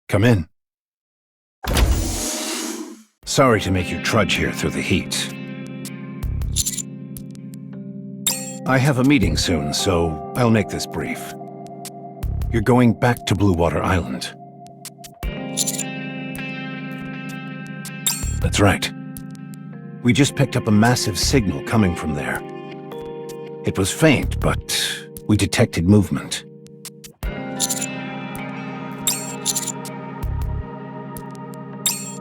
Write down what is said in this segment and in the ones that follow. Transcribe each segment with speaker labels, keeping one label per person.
Speaker 1: Come in. Sorry to make you trudge here through the heat. I have a meeting soon, so I'll make this brief. You're going back to Blue Water Island. That's right. We just picked up a massive signal coming from there. It was faint, but we detected movement.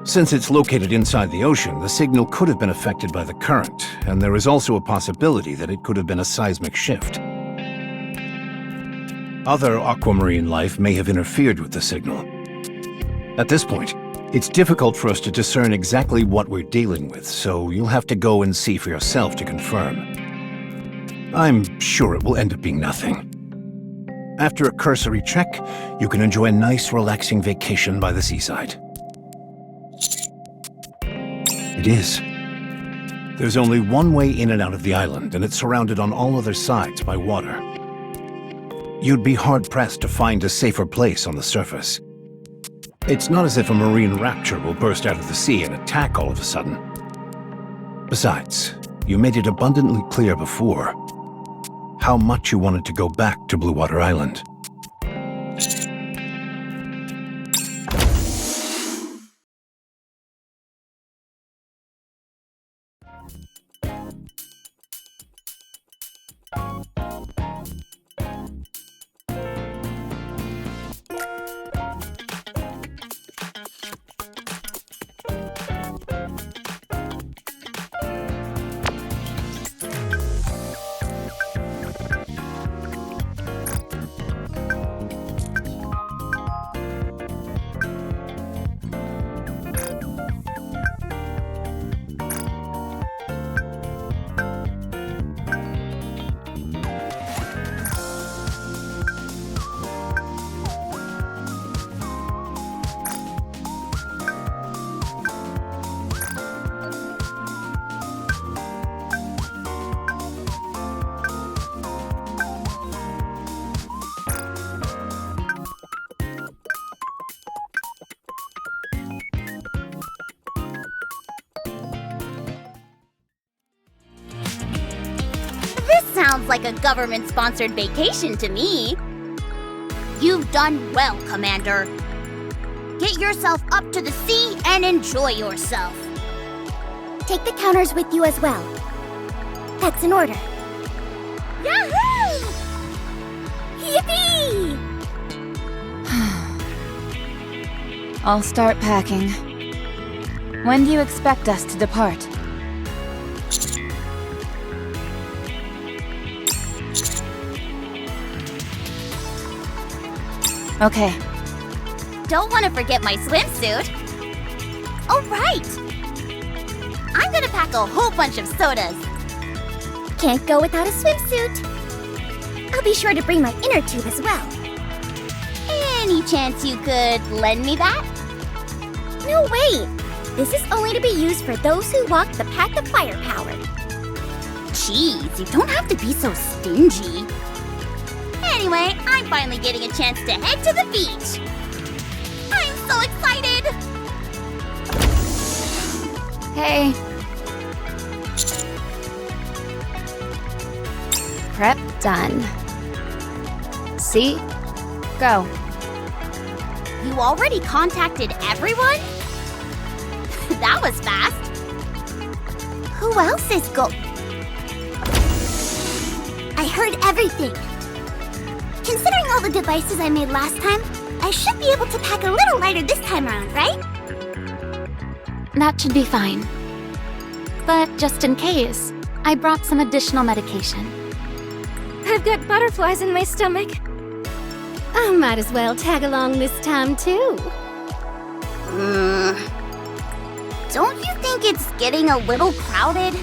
Speaker 1: Since it's located inside the ocean, the signal could have been affected by the current, and there is also a possibility that it could have been a seismic shift. Other aquamarine life may have interfered with the signal. At this point, it's difficult for us to discern exactly what we're dealing with, so you'll have to go and see for yourself to confirm. I'm sure it will end up being nothing. After a cursory check, you can enjoy a nice, relaxing vacation by the seaside. It is. There's only one way in and out of the island, and it's surrounded on all other sides by water. You'd be hard-pressed to find a safer place on the surface. It's not as if a marine rapture will burst out of the sea and attack all of a sudden. Besides, you made it abundantly clear before how much you wanted to go back to Blue Water Island.
Speaker 2: Sounds like a government-sponsored vacation to me. You've done well, Commander. Get yourself up to the sea and enjoy yourself.
Speaker 3: Take the counters with you as well. That's an order.
Speaker 2: Yahoo!
Speaker 3: Yippee!
Speaker 4: I'll start packing. When do you expect us to depart? Okay.
Speaker 2: Don't want to forget my swimsuit. Oh, right! I'm gonna pack a whole bunch of sodas.
Speaker 3: Can't go without a swimsuit. I'll be sure to bring my inner tube as well.
Speaker 2: Any chance you could lend me that?
Speaker 3: No way! This is only to be used for those who walk the path of firepower.
Speaker 2: Jeez, you don't have to be so stingy. Anyway, I'm finally getting a chance to head to the beach. I'm so excited!
Speaker 4: Hey. Prep done. See? Go.
Speaker 2: You already contacted everyone? That was fast. Who else is
Speaker 3: I heard everything. Considering all the devices I made last time, I should be able to pack a little lighter this time around, right?
Speaker 4: That should be fine. But just in case, I brought some additional medication.
Speaker 5: I've got butterflies in my stomach. I might as well tag along this time, too.
Speaker 2: Don't you think it's getting a little crowded?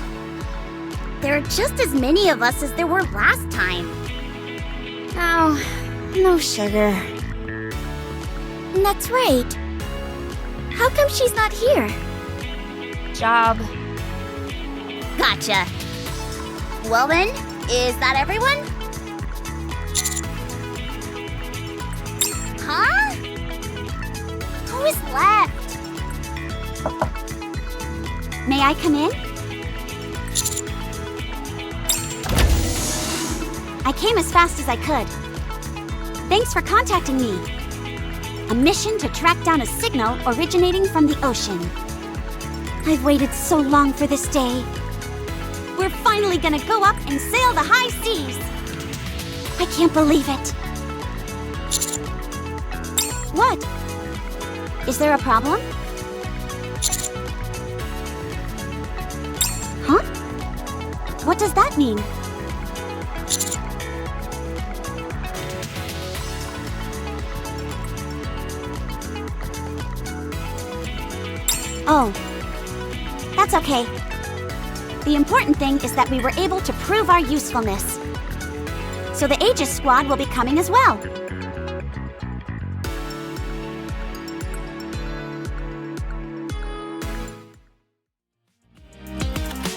Speaker 2: There are just as many of us as there were last time.
Speaker 4: Oh, no sugar.
Speaker 3: That's right. How come she's not here?
Speaker 4: Job.
Speaker 2: Gotcha. Well then, is that everyone? Huh?
Speaker 3: is left. May I come in? I came as fast as I could. Thanks for contacting me. A mission to track down a signal originating from the ocean. I've waited so long for this day. We're finally gonna go up and sail the high seas. I can't believe it. What? Is there a problem? Huh? What does that mean? Oh, that's okay. The important thing is that we were able to prove our usefulness. So the Aegis squad will be coming as well.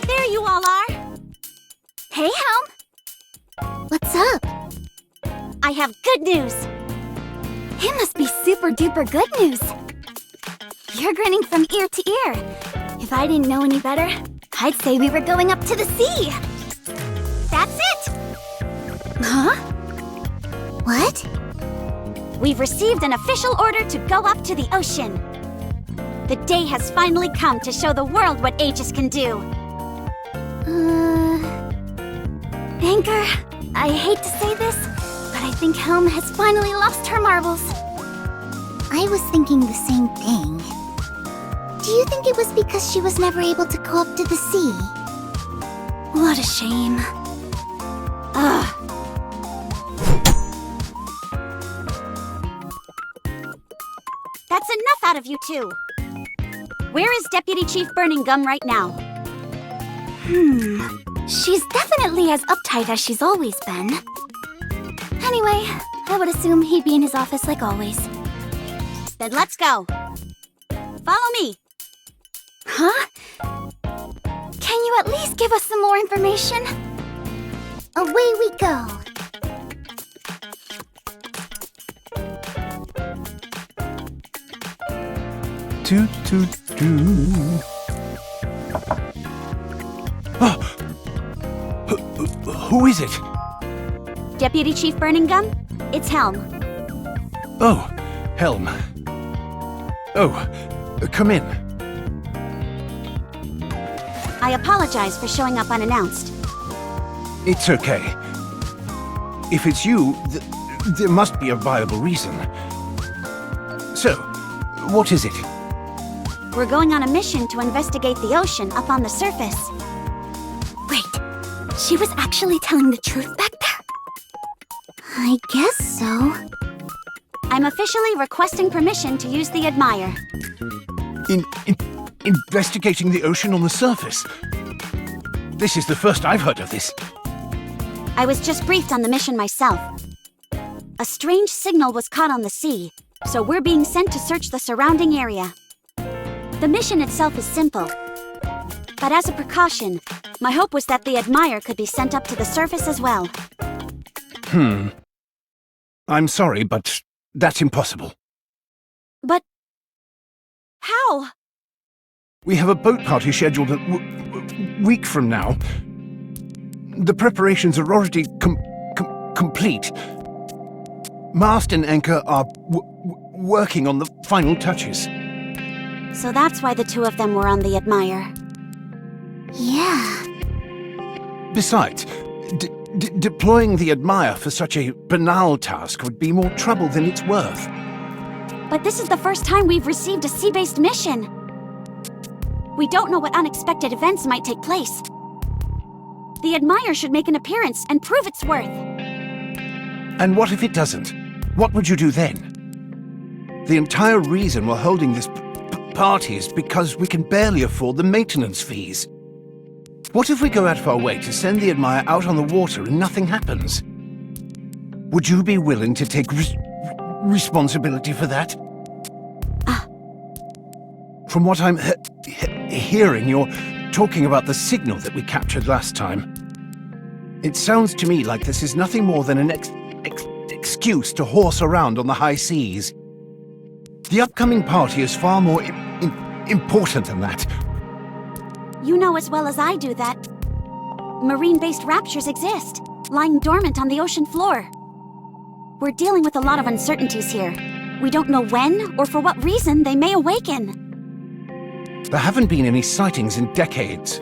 Speaker 3: There you all are. Hey, Helm.
Speaker 4: What's up?
Speaker 3: I have good news.
Speaker 4: It must be super duper good news. You're grinning from ear to ear. If I didn't know any better, I'd say we were going up to the sea.
Speaker 3: That's it.
Speaker 4: Huh? What?
Speaker 3: We've received an official order to go up to the ocean. The day has finally come to show the world what Aegis can do.
Speaker 4: Anchor, I hate to say this, but I think Helm has finally lost her marbles.
Speaker 3: I was thinking the same thing. Do you think it was because she was never able to go up to the sea?
Speaker 4: What a shame.
Speaker 3: Ugh. That's enough out of you two. Where is Deputy Chief Burning Gum right now?
Speaker 4: She's definitely as uptight as she's always been. Anyway, I would assume he'd be in his office like always.
Speaker 3: Then let's go. Follow me.
Speaker 4: Huh? Can you at least give us some more information?
Speaker 3: Away we go.
Speaker 1: Toot toot toot. Oh. Who is it?
Speaker 3: Deputy Chief Burning Gum, it's Helm.
Speaker 1: Oh, Helm. Oh, come in.
Speaker 3: I apologize for showing up unannounced.
Speaker 1: It's okay. If it's you, there must be a viable reason. So, what is it?
Speaker 3: We're going on a mission to investigate the ocean up on the surface.
Speaker 4: Wait, she was actually telling the truth back there?
Speaker 3: I guess so. I'm officially requesting permission to use the Admire.
Speaker 1: Investigating the ocean on the surface? This is the first I've heard of this.
Speaker 3: I was just briefed on the mission myself. A strange signal was caught on the sea, so we're being sent to search the surrounding area. The mission itself is simple. But as a precaution, my hope was that the Admire could be sent up to the surface as well.
Speaker 1: I'm sorry, but that's impossible.
Speaker 3: But... how?
Speaker 1: We have a boat party scheduled a week from now. The preparations are already complete. Mast and anchor are working on the final touches.
Speaker 3: So that's why the two of them were on the Admire.
Speaker 4: Yeah.
Speaker 1: Besides, deploying the Admire for such a banal task would be more trouble than it's worth.
Speaker 3: But this is the first time we've received a sea-based mission. We don't know what unexpected events might take place. The Admire should make an appearance and prove its worth.
Speaker 1: And what if it doesn't? What would you do then? The entire reason we're holding this party is because we can barely afford the maintenance fees. What if we go out of our way to send the Admire out on the water and nothing happens? Would you be willing to take responsibility for that? From what I'm hearing, you're talking about the signal that we captured last time. It sounds to me like this is nothing more than an excuse to horse around on the high seas. The upcoming party is far more important than that.
Speaker 3: You know as well as I do that marine-based raptures exist, lying dormant on the ocean floor. We're dealing with a lot of uncertainties here. We don't know when or for what reason they may awaken.
Speaker 1: There haven't been any sightings in decades.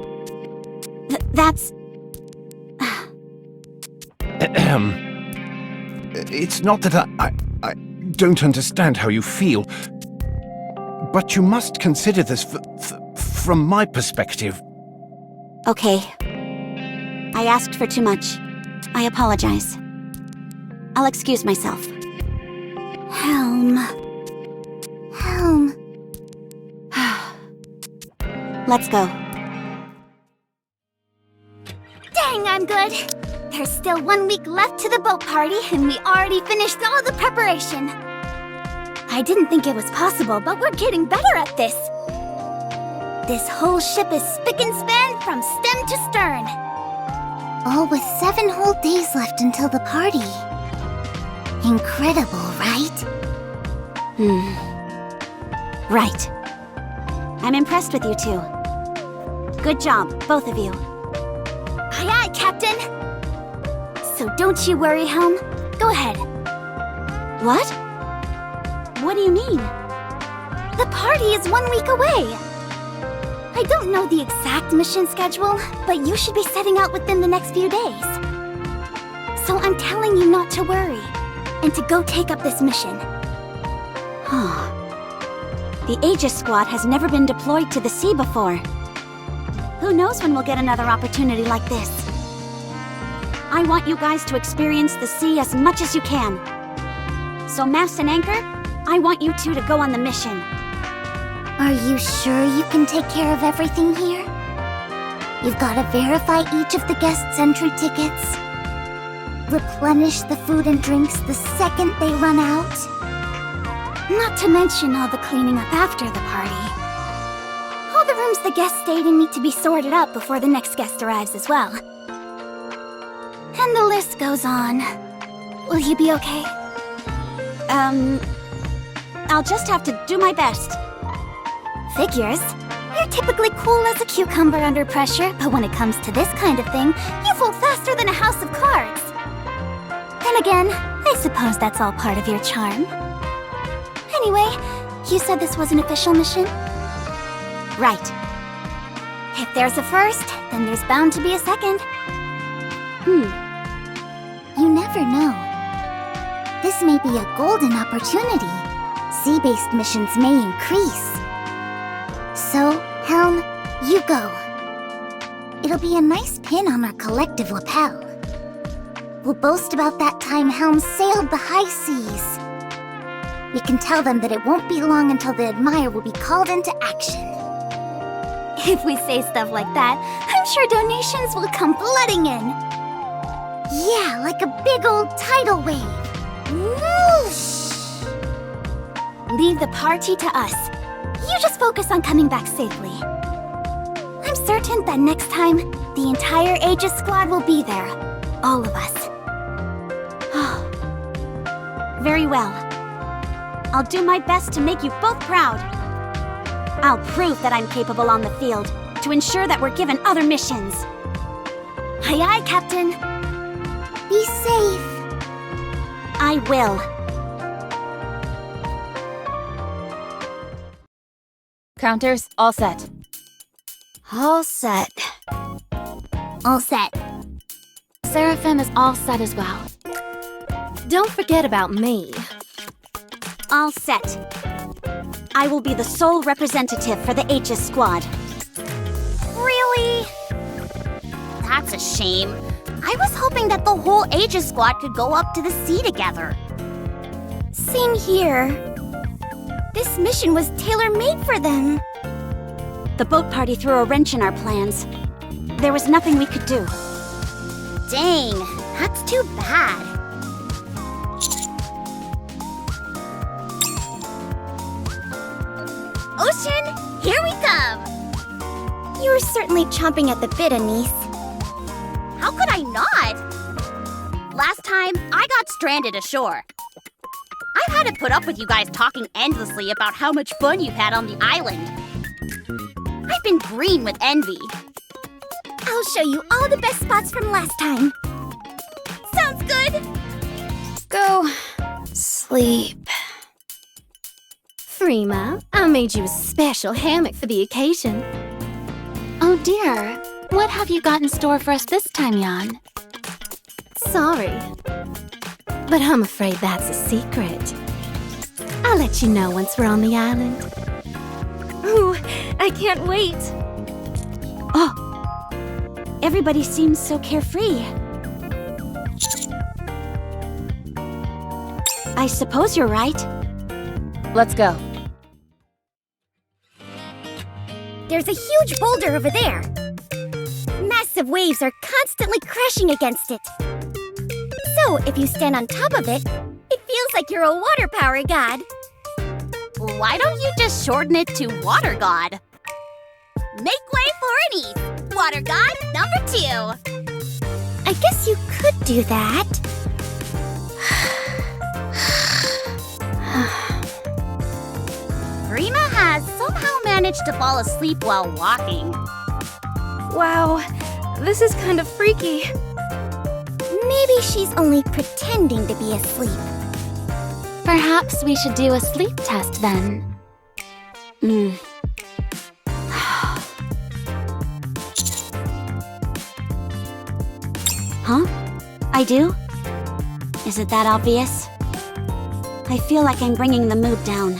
Speaker 3: That's...
Speaker 1: It's not that I don't understand how you feel, but you must consider this from my perspective.
Speaker 3: Okay. I asked for too much. I apologize. I'll excuse myself.
Speaker 4: Helm.
Speaker 3: Let's go.
Speaker 4: Dang, I'm good. There's still 1 week left to the boat party, and we already finished all the preparation. I didn't think it was possible, but we're getting better at this. This whole ship is spick and span from stem to stern. All with 7 whole days left until the party. Incredible, right?
Speaker 3: Right. I'm impressed with you two. Good job, both of you.
Speaker 4: Aye, aye, Captain. So don't you worry, Helm. Go ahead.
Speaker 3: What? What do you mean?
Speaker 4: The party is 1 week away. I don't know the exact mission schedule, but you should be setting out within the next few days. So I'm telling you not to worry, and to go take up this mission.
Speaker 3: The Aegis Squad has never been deployed to the sea before. Who knows when we'll get another opportunity like this? I want you guys to experience the sea as much as you can. So Mast and Anchor, I want you two to go on the mission.
Speaker 4: Are you sure you can take care of everything here? You've got to verify each of the guests' entry tickets, replenish the food and drinks the second they run out, not to mention all the cleaning up after the party. All the rooms the guests stayed in need to be sorted up before the next guest arrives as well. And the list goes on. Will you be okay?
Speaker 3: I'll just have to do my best.
Speaker 4: Figures. You're typically cool as a cucumber under pressure, but when it comes to this kind of thing, you fold faster than a house of cards. Then again, I suppose that's all part of your charm. Anyway, you said this was an official mission?
Speaker 3: Right.
Speaker 4: If there's a first, then there's bound to be a second. You never know. This may be a golden opportunity. Sea-based missions may increase. So, Helm, you go. It'll be a nice pin on our collective lapel. We'll boast about that time Helm sailed the high seas. We can tell them that it won't be long until the Admire will be called into action. If we say stuff like that, I'm sure donations will come flooding in. Yeah, like a big old tidal wave. Whoosh! Leave the party to us. You just focus on coming back safely. I'm certain that next time, the entire Aegis Squad will be there. All of us.
Speaker 3: Very well. I'll do my best to make you both proud. I'll prove that I'm capable on the field to ensure that we're given other missions.
Speaker 4: Aye, aye, Captain. Be safe.
Speaker 3: I will.
Speaker 6: Counters, all set.
Speaker 4: All set. All set.
Speaker 5: Seraphim is all set as well. Don't forget about me.
Speaker 3: All set. I will be the sole representative for the Aegis Squad.
Speaker 2: Really? That's a shame. I was hoping that the whole Aegis Squad could go up to the sea together.
Speaker 4: Same here. This mission was tailor-made for them.
Speaker 3: The boat party threw a wrench in our plans. There was nothing we could do.
Speaker 2: Dang, that's too bad. Ocean, here we come!
Speaker 4: You're certainly chomping at the bit, Anise.
Speaker 2: How could I not? Last time, I got stranded ashore. I've had gotta put up with you guys talking endlessly about how much fun you've had on the island. I've been green with envy.
Speaker 4: I'll show you all the best spots from last time.
Speaker 2: Sounds good!
Speaker 5: Go sleep. Frima, I made you a special hammock for the occasion.
Speaker 6: Oh dear. What have you got in store for us this time, Jan?
Speaker 5: Sorry, but I'm afraid that's a secret. I'll let you know once we're on the island. Ooh, I can't wait.
Speaker 3: Oh, everybody seems so carefree. I suppose you're right.
Speaker 6: Let's go.
Speaker 4: There's a huge boulder over there. Massive waves are constantly crashing against it. So, if you stand on top of it, it feels like you're a water power god.
Speaker 2: Why don't you just shorten it to Water God? Make way for Anise, Water God number 2.
Speaker 4: I guess you could do that.
Speaker 2: Rima has somehow managed to fall asleep while walking.
Speaker 5: Wow, this is kind of freaky.
Speaker 4: Maybe she's only pretending to be asleep.
Speaker 6: Perhaps we should do a sleep test then.
Speaker 3: Huh? I do? Is it that obvious? I feel like I'm bringing the mood down.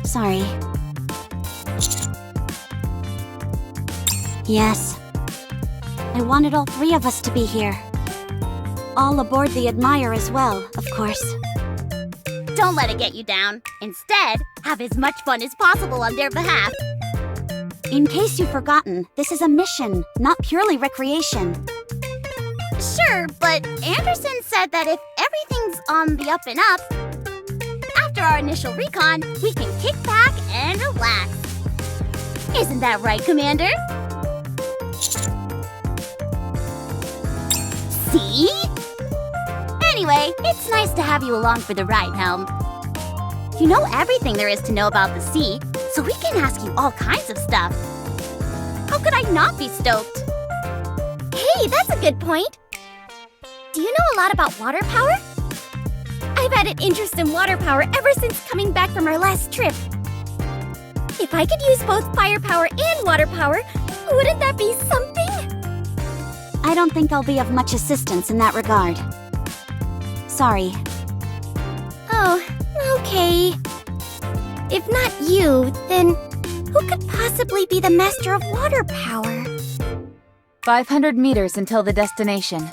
Speaker 3: Sorry. Yes. I wanted all 3 of us to be here. All aboard the Admire as well, of course.
Speaker 2: Don't let it get you down. Instead, have as much fun as possible on their behalf.
Speaker 3: In case you've forgotten, this is a mission, not purely recreation.
Speaker 2: Sure, but Anderson said that if everything's on the up and up, after our initial recon, we can kick back and relax. Isn't that right, Commander? See? Anyway, it's nice to have you along for the ride, Helm. You know everything there is to know about the sea, so we can ask you all kinds of stuff. How could I not be stoked?
Speaker 4: Hey, that's a good point. Do you know a lot about water power? I've had an interest in water power ever since coming back from our last trip. If I could use both fire power and water power, wouldn't that be something?
Speaker 3: I don't think I'll be of much assistance in that regard. Sorry.
Speaker 4: Oh, okay. If not you, then who could possibly be the master of water power?
Speaker 6: 500 meters until the destination.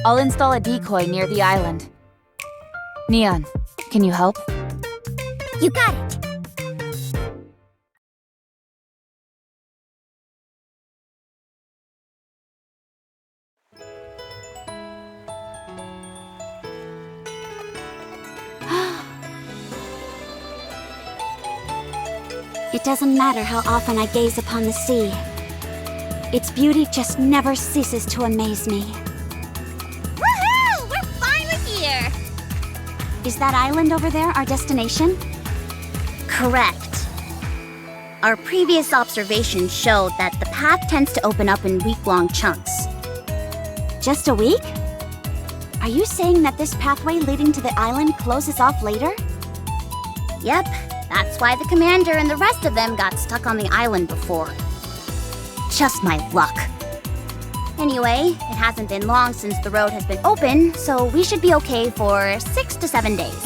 Speaker 6: I'll install a decoy near the island. Neon, can you help?
Speaker 4: You got it.
Speaker 3: It doesn't matter how often I gaze upon the sea. Its beauty just never ceases to amaze me.
Speaker 2: Woohoo! We're finally here!
Speaker 3: Is that island over there our destination?
Speaker 2: Correct. Our previous observations showed that the path tends to open up in week-long chunks.
Speaker 3: Just a week? Are you saying that this pathway leading to the island closes off later?
Speaker 2: Yep, that's why the commander and the rest of them got stuck on the island before. Just my luck. Anyway, it hasn't been long since the road has been open, so we should be okay for 6 to 7 days.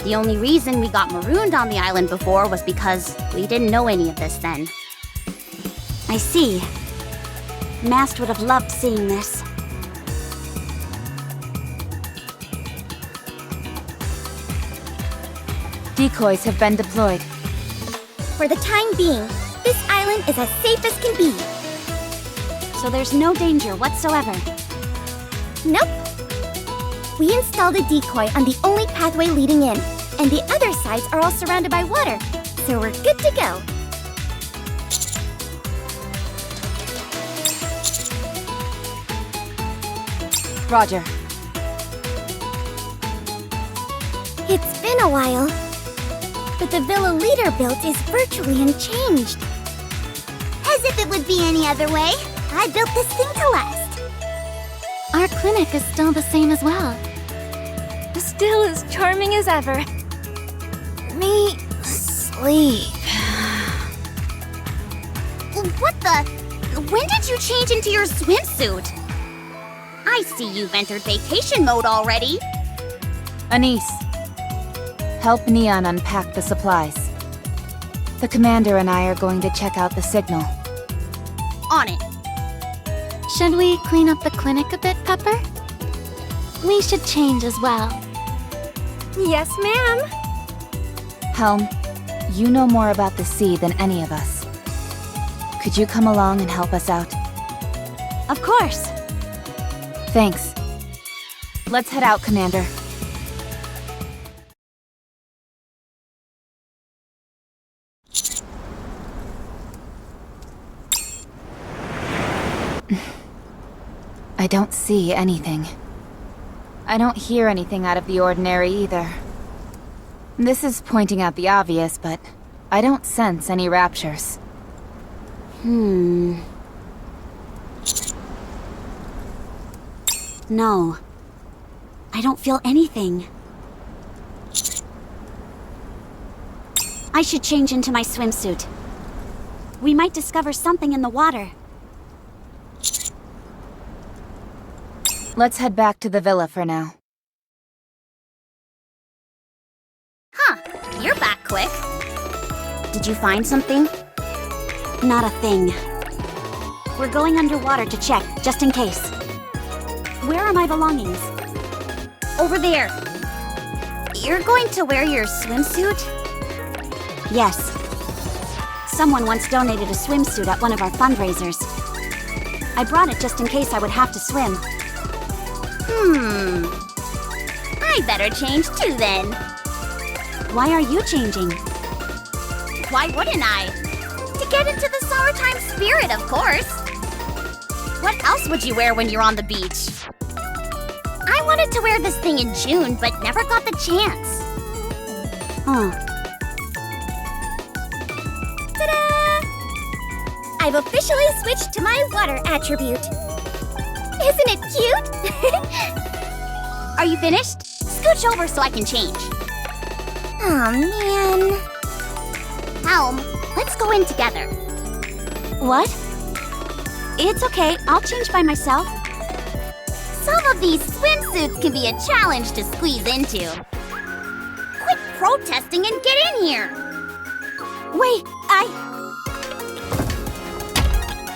Speaker 2: The only reason we got marooned on the island before was because we didn't know any of this then.
Speaker 3: I see. Mast would have loved seeing this.
Speaker 6: Decoys have been deployed.
Speaker 4: For the time being, this island is as safe as can be.
Speaker 3: So there's no danger whatsoever.
Speaker 4: Nope. We installed a decoy on the only pathway leading in, and the other sides are all surrounded by water, so we're good to go.
Speaker 6: Roger.
Speaker 4: It's been a while. But the villa leader built is virtually unchanged. As if it would be any other way. I built this thing to last.
Speaker 5: Our clinic is still the same as well. Still as charming as ever.
Speaker 4: Me sleep.
Speaker 2: What the? When did you change into your swimsuit? I see you've entered vacation mode already.
Speaker 6: Anise, help Neon unpack the supplies. The commander and I are going to check out the signal.
Speaker 2: On it.
Speaker 5: Should we clean up the clinic a bit, Pepper? We should change as well. Yes, ma'am.
Speaker 6: Helm, you know more about the sea than any of us. Could you come along and help us out?
Speaker 3: Of course.
Speaker 6: Thanks. Let's head out, Commander. I don't see anything. I don't hear anything out of the ordinary either. This is pointing out the obvious, but I don't sense any raptures.
Speaker 3: No. I don't feel anything. I should change into my swimsuit. We might discover something in the water.
Speaker 6: Let's head back to the villa for now.
Speaker 2: Huh, you're back quick. Did you find something?
Speaker 3: Not a thing. We're going underwater to check, just in case. Where are my belongings?
Speaker 2: Over there. You're going to wear your swimsuit?
Speaker 3: Yes. Someone once donated a swimsuit at one of our fundraisers. I brought it just in case I would have to swim.
Speaker 2: I better change too then.
Speaker 3: Why are you changing?
Speaker 2: Why wouldn't I? To get into the summertime spirit, of course. What else would you wear when you're on the beach? I wanted to wear this thing in June, but never got the chance. Ta-da! I've officially switched to my water attribute. Isn't it cute? Are you finished? Scooch over so I can change.
Speaker 4: Oh man.
Speaker 2: Helm, let's go in together.
Speaker 3: What? It's okay, I'll change by myself.
Speaker 2: Some of these swimsuits can be a challenge to squeeze into. Quit protesting and get in here.
Speaker 3: Wait,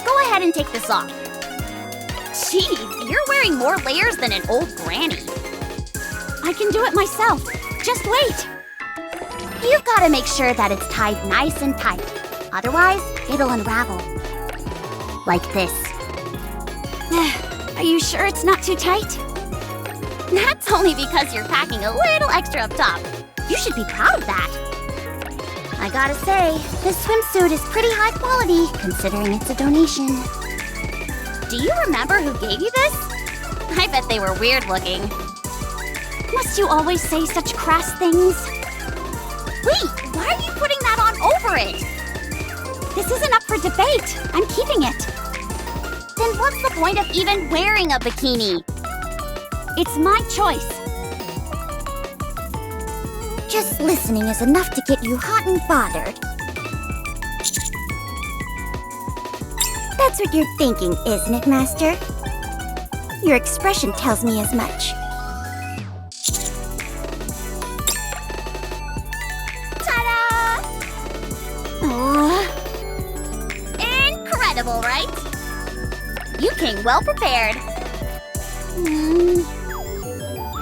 Speaker 2: Go ahead and take this off. Jeez, you're wearing more layers than an old granny.
Speaker 3: I can do it myself. Just wait.
Speaker 2: You've got to make sure that it's tied nice and tight. Otherwise, it'll unravel. Like this.
Speaker 3: Are you sure it's not too tight?
Speaker 2: That's only because you're packing a little extra up top. You should be proud of that. I gotta say, this swimsuit is pretty high quality, considering it's a donation. Do you remember who gave you this? I bet they were weird looking.
Speaker 3: Must you always say such crass things?
Speaker 2: Wait, why are you putting that on over it?
Speaker 3: This isn't up for debate. I'm keeping it.
Speaker 2: Then what's the point of even wearing a bikini?
Speaker 3: It's my choice.
Speaker 4: Just listening is enough to get you hot and bothered. That's what you're thinking, isn't it, Master? Your expression tells me as much.
Speaker 2: Ta-da! Incredible, right? You came well prepared.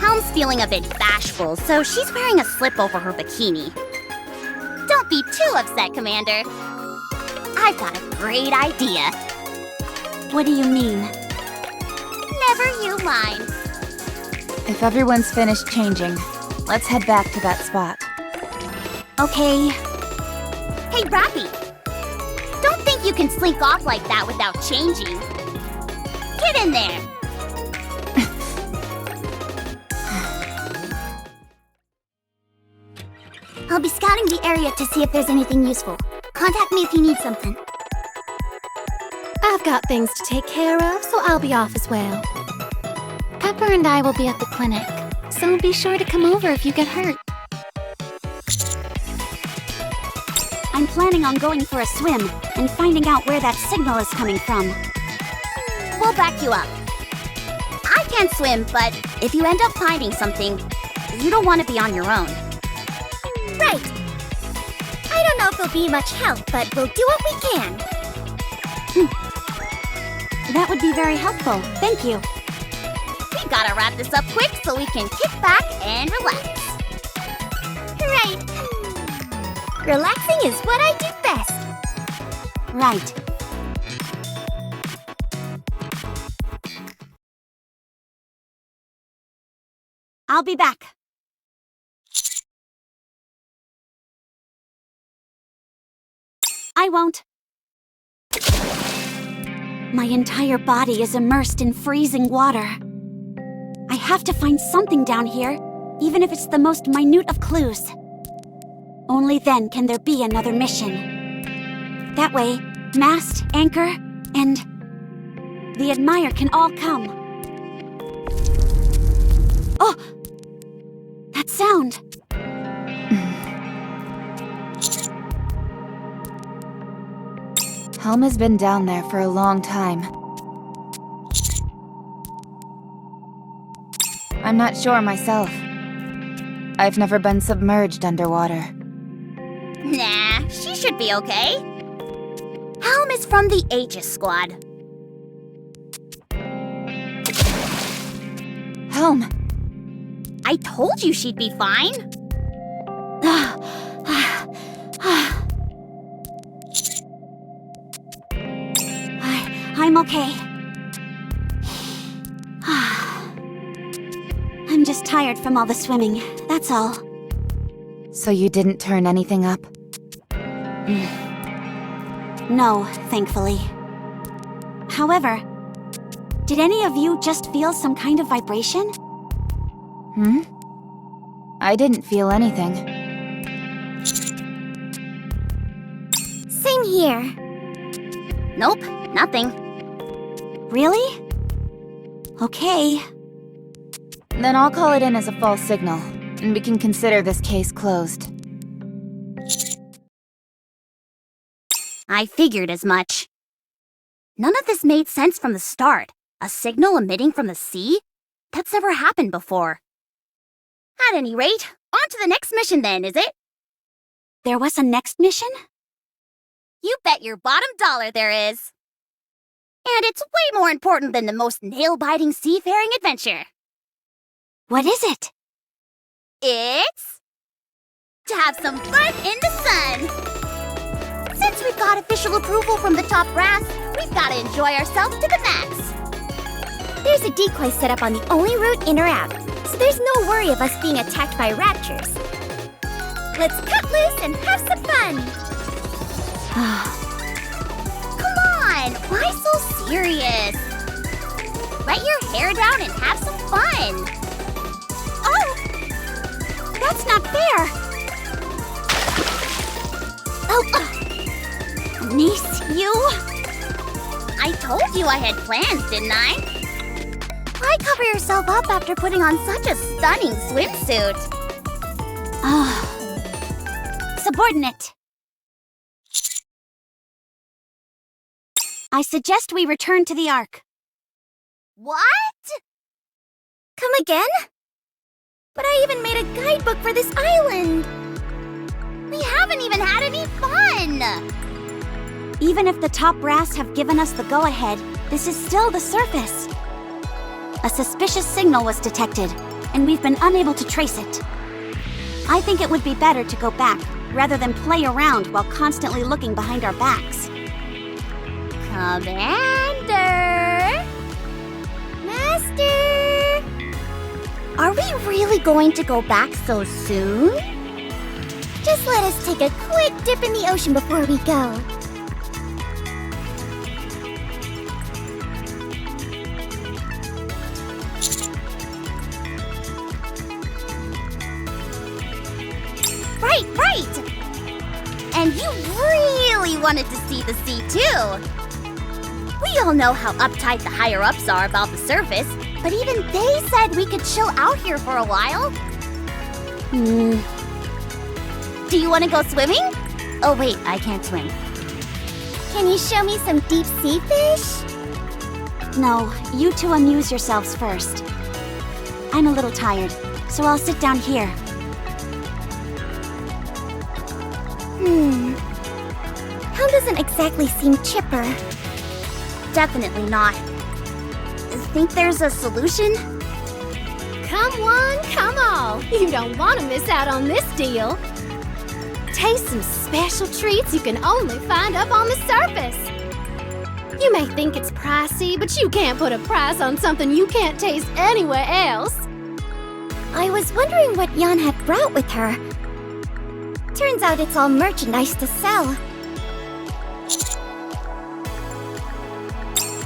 Speaker 2: Helm's feeling a bit bashful, so she's wearing a slip over her bikini. Don't be too upset, Commander. I've got a great idea.
Speaker 3: What do you mean?
Speaker 2: Never you mind.
Speaker 6: If everyone's finished changing, let's head back to that spot.
Speaker 3: Okay.
Speaker 2: Hey, Rappy! Don't think you can slink off like that without changing. Get in there!
Speaker 4: be scouting the area to see if there's anything useful. Contact me if you need something.
Speaker 5: I've got things to take care of, so I'll be off as well. Pepper and I will be at the clinic, so be sure to come over if you get hurt.
Speaker 3: I'm planning on going for a swim and finding out where that signal is coming from.
Speaker 2: We'll back you up. I can't swim, but if you end up finding something, you don't want to be on your own.
Speaker 4: Right. I don't know if it'll be much help, but we'll do what we can.
Speaker 3: That would be very helpful. Thank you.
Speaker 2: We gotta wrap this up quick so we can kick back and relax.
Speaker 4: Right. Relaxing is what I do best.
Speaker 3: Right. I'll be back. I won't. My entire body is immersed in freezing water. I have to find something down here, even if it's the most minute of clues. Only then can there be another mission. That way, mast, anchor, and the Admire can all come. Oh! That sound!
Speaker 6: Helm has been down there for a long time. I'm not sure myself. I've never been submerged underwater.
Speaker 2: Nah, she should be okay. Helm is from the Aegis Squad.
Speaker 6: Helm!
Speaker 2: I told you she'd be fine.
Speaker 3: I'm okay. I'm just tired from all the swimming, that's all.
Speaker 6: So you didn't turn anything up?
Speaker 3: No, thankfully. However, did any of you just feel some kind of vibration?
Speaker 6: I didn't feel anything.
Speaker 4: Same here.
Speaker 2: Nope, nothing.
Speaker 3: Really? Okay.
Speaker 6: Then I'll call it in as a false signal, and we can consider this case closed.
Speaker 2: I figured as much. None of this made sense from the start. A signal emitting from the sea? That's never happened before. At any rate, on to the next mission then, is it?
Speaker 3: There was a next mission?
Speaker 2: You bet your bottom dollar there is. And it's way more important than the most nail-biting seafaring adventure.
Speaker 3: What is it?
Speaker 2: It's to have some fun in the sun. Since we've got official approval from the top brass, we've got to enjoy ourselves to the max.
Speaker 4: There's a decoy set up on the only route in or out, so there's no worry of us being attacked by raptures. Let's cut loose and have some fun!
Speaker 2: Come on, why so serious? Let your hair down and have some fun.
Speaker 3: Oh! That's not fair! Oh, niece, you?
Speaker 2: I told you I had plans, didn't I? Why cover yourself up after putting on such a stunning swimsuit?
Speaker 3: Subordinate. I suggest we return to the Ark.
Speaker 2: What?
Speaker 4: Come again? But I even made a guidebook for this island!
Speaker 2: We haven't even had any fun!
Speaker 3: Even if the top brass have given us the go-ahead, this is still the surface. A suspicious signal was detected, and we've been unable to trace it. I think it would be better to go back, rather than play around while constantly looking behind our backs.
Speaker 2: Commander!
Speaker 4: Master!
Speaker 2: Are we really going to go back so soon?
Speaker 4: Just let us take a quick dip in the ocean before we go.
Speaker 2: Right! And you really wanted to see the sea, too. We all know how uptight the higher-ups are about the surface, but even they said we could chill out here for a while. Do you want to go swimming? Oh wait, I can't swim.
Speaker 4: Can you show me some deep sea fish?
Speaker 3: No, you two amuse yourselves first. I'm a little tired, so I'll sit down here.
Speaker 4: Hell doesn't exactly seem chipper.
Speaker 2: Definitely not. Think there's a solution?
Speaker 5: Come one, come all. You don't want to miss out on this deal. Taste some special treats you can only find up on the surface. You may think it's pricey, but you can't put a price on something you can't taste anywhere else.
Speaker 4: I was wondering what Jan had brought with her. Turns out it's all merchandise to sell.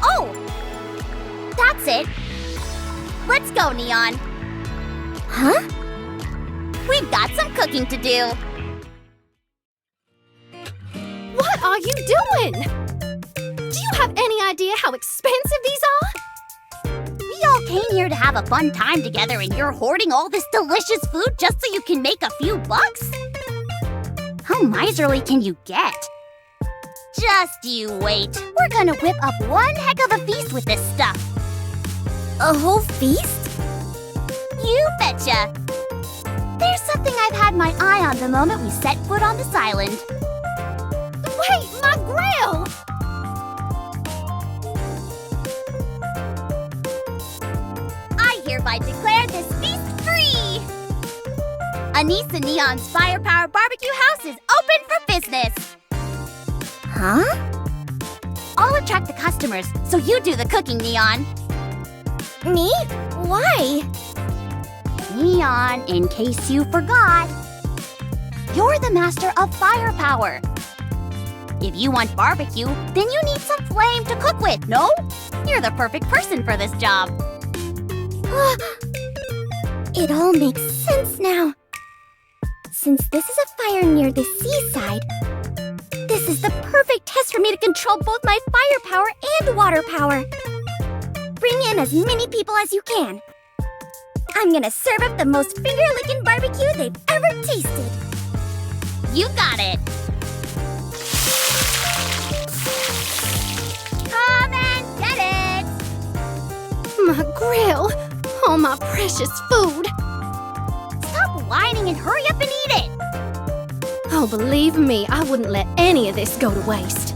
Speaker 2: Oh! That's it! Let's go, Neon.
Speaker 4: Huh?
Speaker 2: We've got some cooking to do.
Speaker 5: What are you doing? Do you have any idea how expensive these are?
Speaker 2: We all came here to have a fun time together and you're hoarding all this delicious food just so you can make a few bucks? How miserly can you get? Just you wait. We're gonna whip up one heck of a feast with this stuff.
Speaker 4: A whole feast?
Speaker 2: You betcha. There's something I've had my eye on the moment we set foot on this island.
Speaker 5: Wait, my grill!
Speaker 2: I hereby declare this feast free! Anise and Neon's Firepower Barbecue House is open for business!
Speaker 4: Huh?
Speaker 2: I'll attract the customers, so you do the cooking, Neon.
Speaker 4: Me? Why?
Speaker 2: Neon, in case you forgot, you're the master of firepower. If you want barbecue, then you need some flame to cook with, no? You're the perfect person for this job.
Speaker 4: It all makes sense now. Since this is a fire near the seaside, this is the perfect test for me to control both my firepower and water power. Bring in as many people as you can. I'm gonna serve up the most finger-licking barbecue they've ever tasted.
Speaker 2: You got it. Come and get it.
Speaker 5: My grill! Oh, my precious food!
Speaker 2: Stop whining and hurry up and eat it.
Speaker 5: Oh, believe me, I wouldn't let any of this go to waste.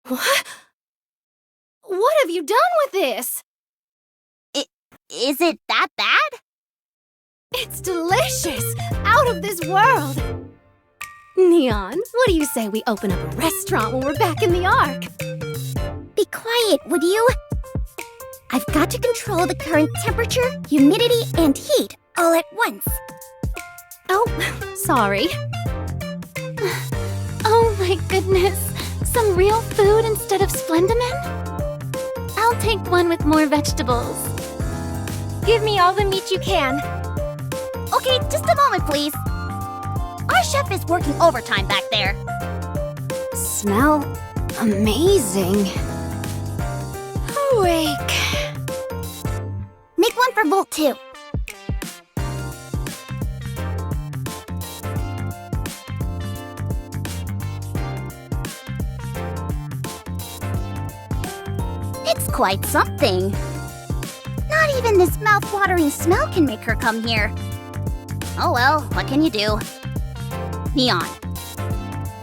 Speaker 5: What? What have you done with this?
Speaker 2: Is it that bad?
Speaker 5: It's delicious! Out of this world! Neon, what do you say we open up a restaurant when we're back in the Ark?
Speaker 4: Be quiet, would you? I've got to control the current temperature, humidity, and heat all at once.
Speaker 5: Oh, sorry.
Speaker 6: Oh my goodness. Some real food instead of Splendiman? I'll take one with more vegetables.
Speaker 5: Give me all the meat you can.
Speaker 2: Okay, just a moment, please. Our chef is working overtime back there.
Speaker 6: Smell amazing.
Speaker 5: Awake.
Speaker 4: Make one for Volt too.
Speaker 2: It's quite something. Not even this mouth-watering smell can make her come here. Oh well, what can you do? Neon.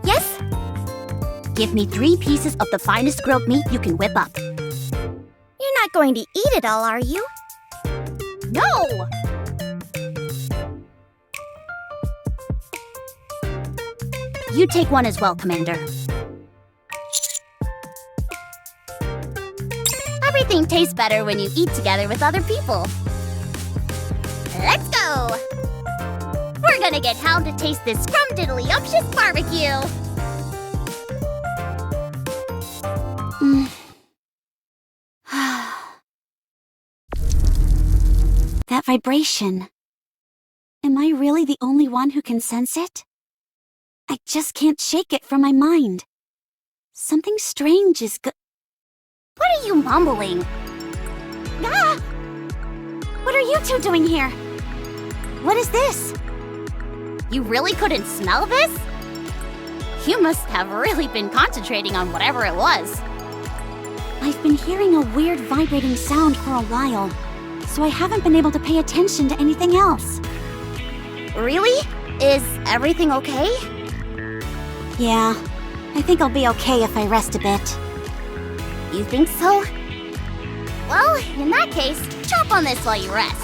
Speaker 4: Yes?
Speaker 2: Give me 3 pieces of the finest grilled meat you can whip up.
Speaker 4: You're not going to eat it all, are you?
Speaker 2: No! You take one as well, Commander. Everything tastes better when you eat together with other people. Let's go! We're gonna get Hound to taste this scrumdiddly-umptious barbecue!
Speaker 3: That vibration. Am I really the only one who can sense it? I just can't shake it from my mind. Something strange is
Speaker 2: What are you mumbling?
Speaker 3: Ah! What are you two doing here? What is this?
Speaker 2: You really couldn't smell this? You must have really been concentrating on whatever it was.
Speaker 3: I've been hearing a weird vibrating sound for a while, so I haven't been able to pay attention to anything else.
Speaker 2: Really? Is everything okay?
Speaker 3: Yeah, I think I'll be okay if I rest a bit.
Speaker 2: You think so? Well, in that case, chop on this while you rest.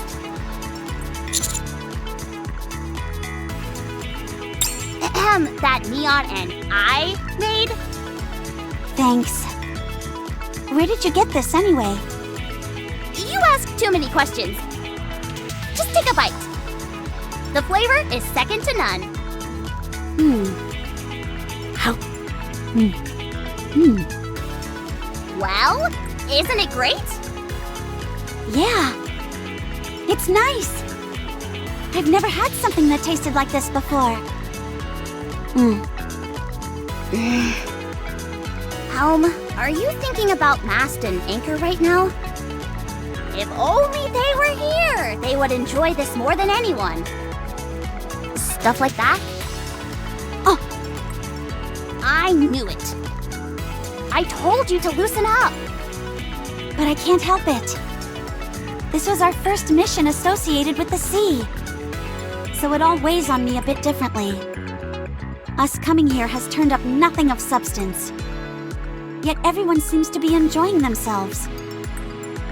Speaker 2: Ahem, that neon and I made?
Speaker 3: Thanks. Where did you get this anyway?
Speaker 2: You ask too many questions. Just take a bite. The flavor is second to none.
Speaker 3: How?
Speaker 2: Well, isn't it great?
Speaker 3: Yeah. It's nice. I've never had something that tasted like this before.
Speaker 2: Helm, are you thinking about mast and anchor right now? If only they were here, they would enjoy this more than anyone. Stuff like that?
Speaker 3: Oh!
Speaker 2: I knew it. I told you to loosen up.
Speaker 3: But I can't help it. This was our first mission associated with the sea. So it all weighs on me a bit differently. Us coming here has turned up nothing of substance. Yet everyone seems to be enjoying themselves.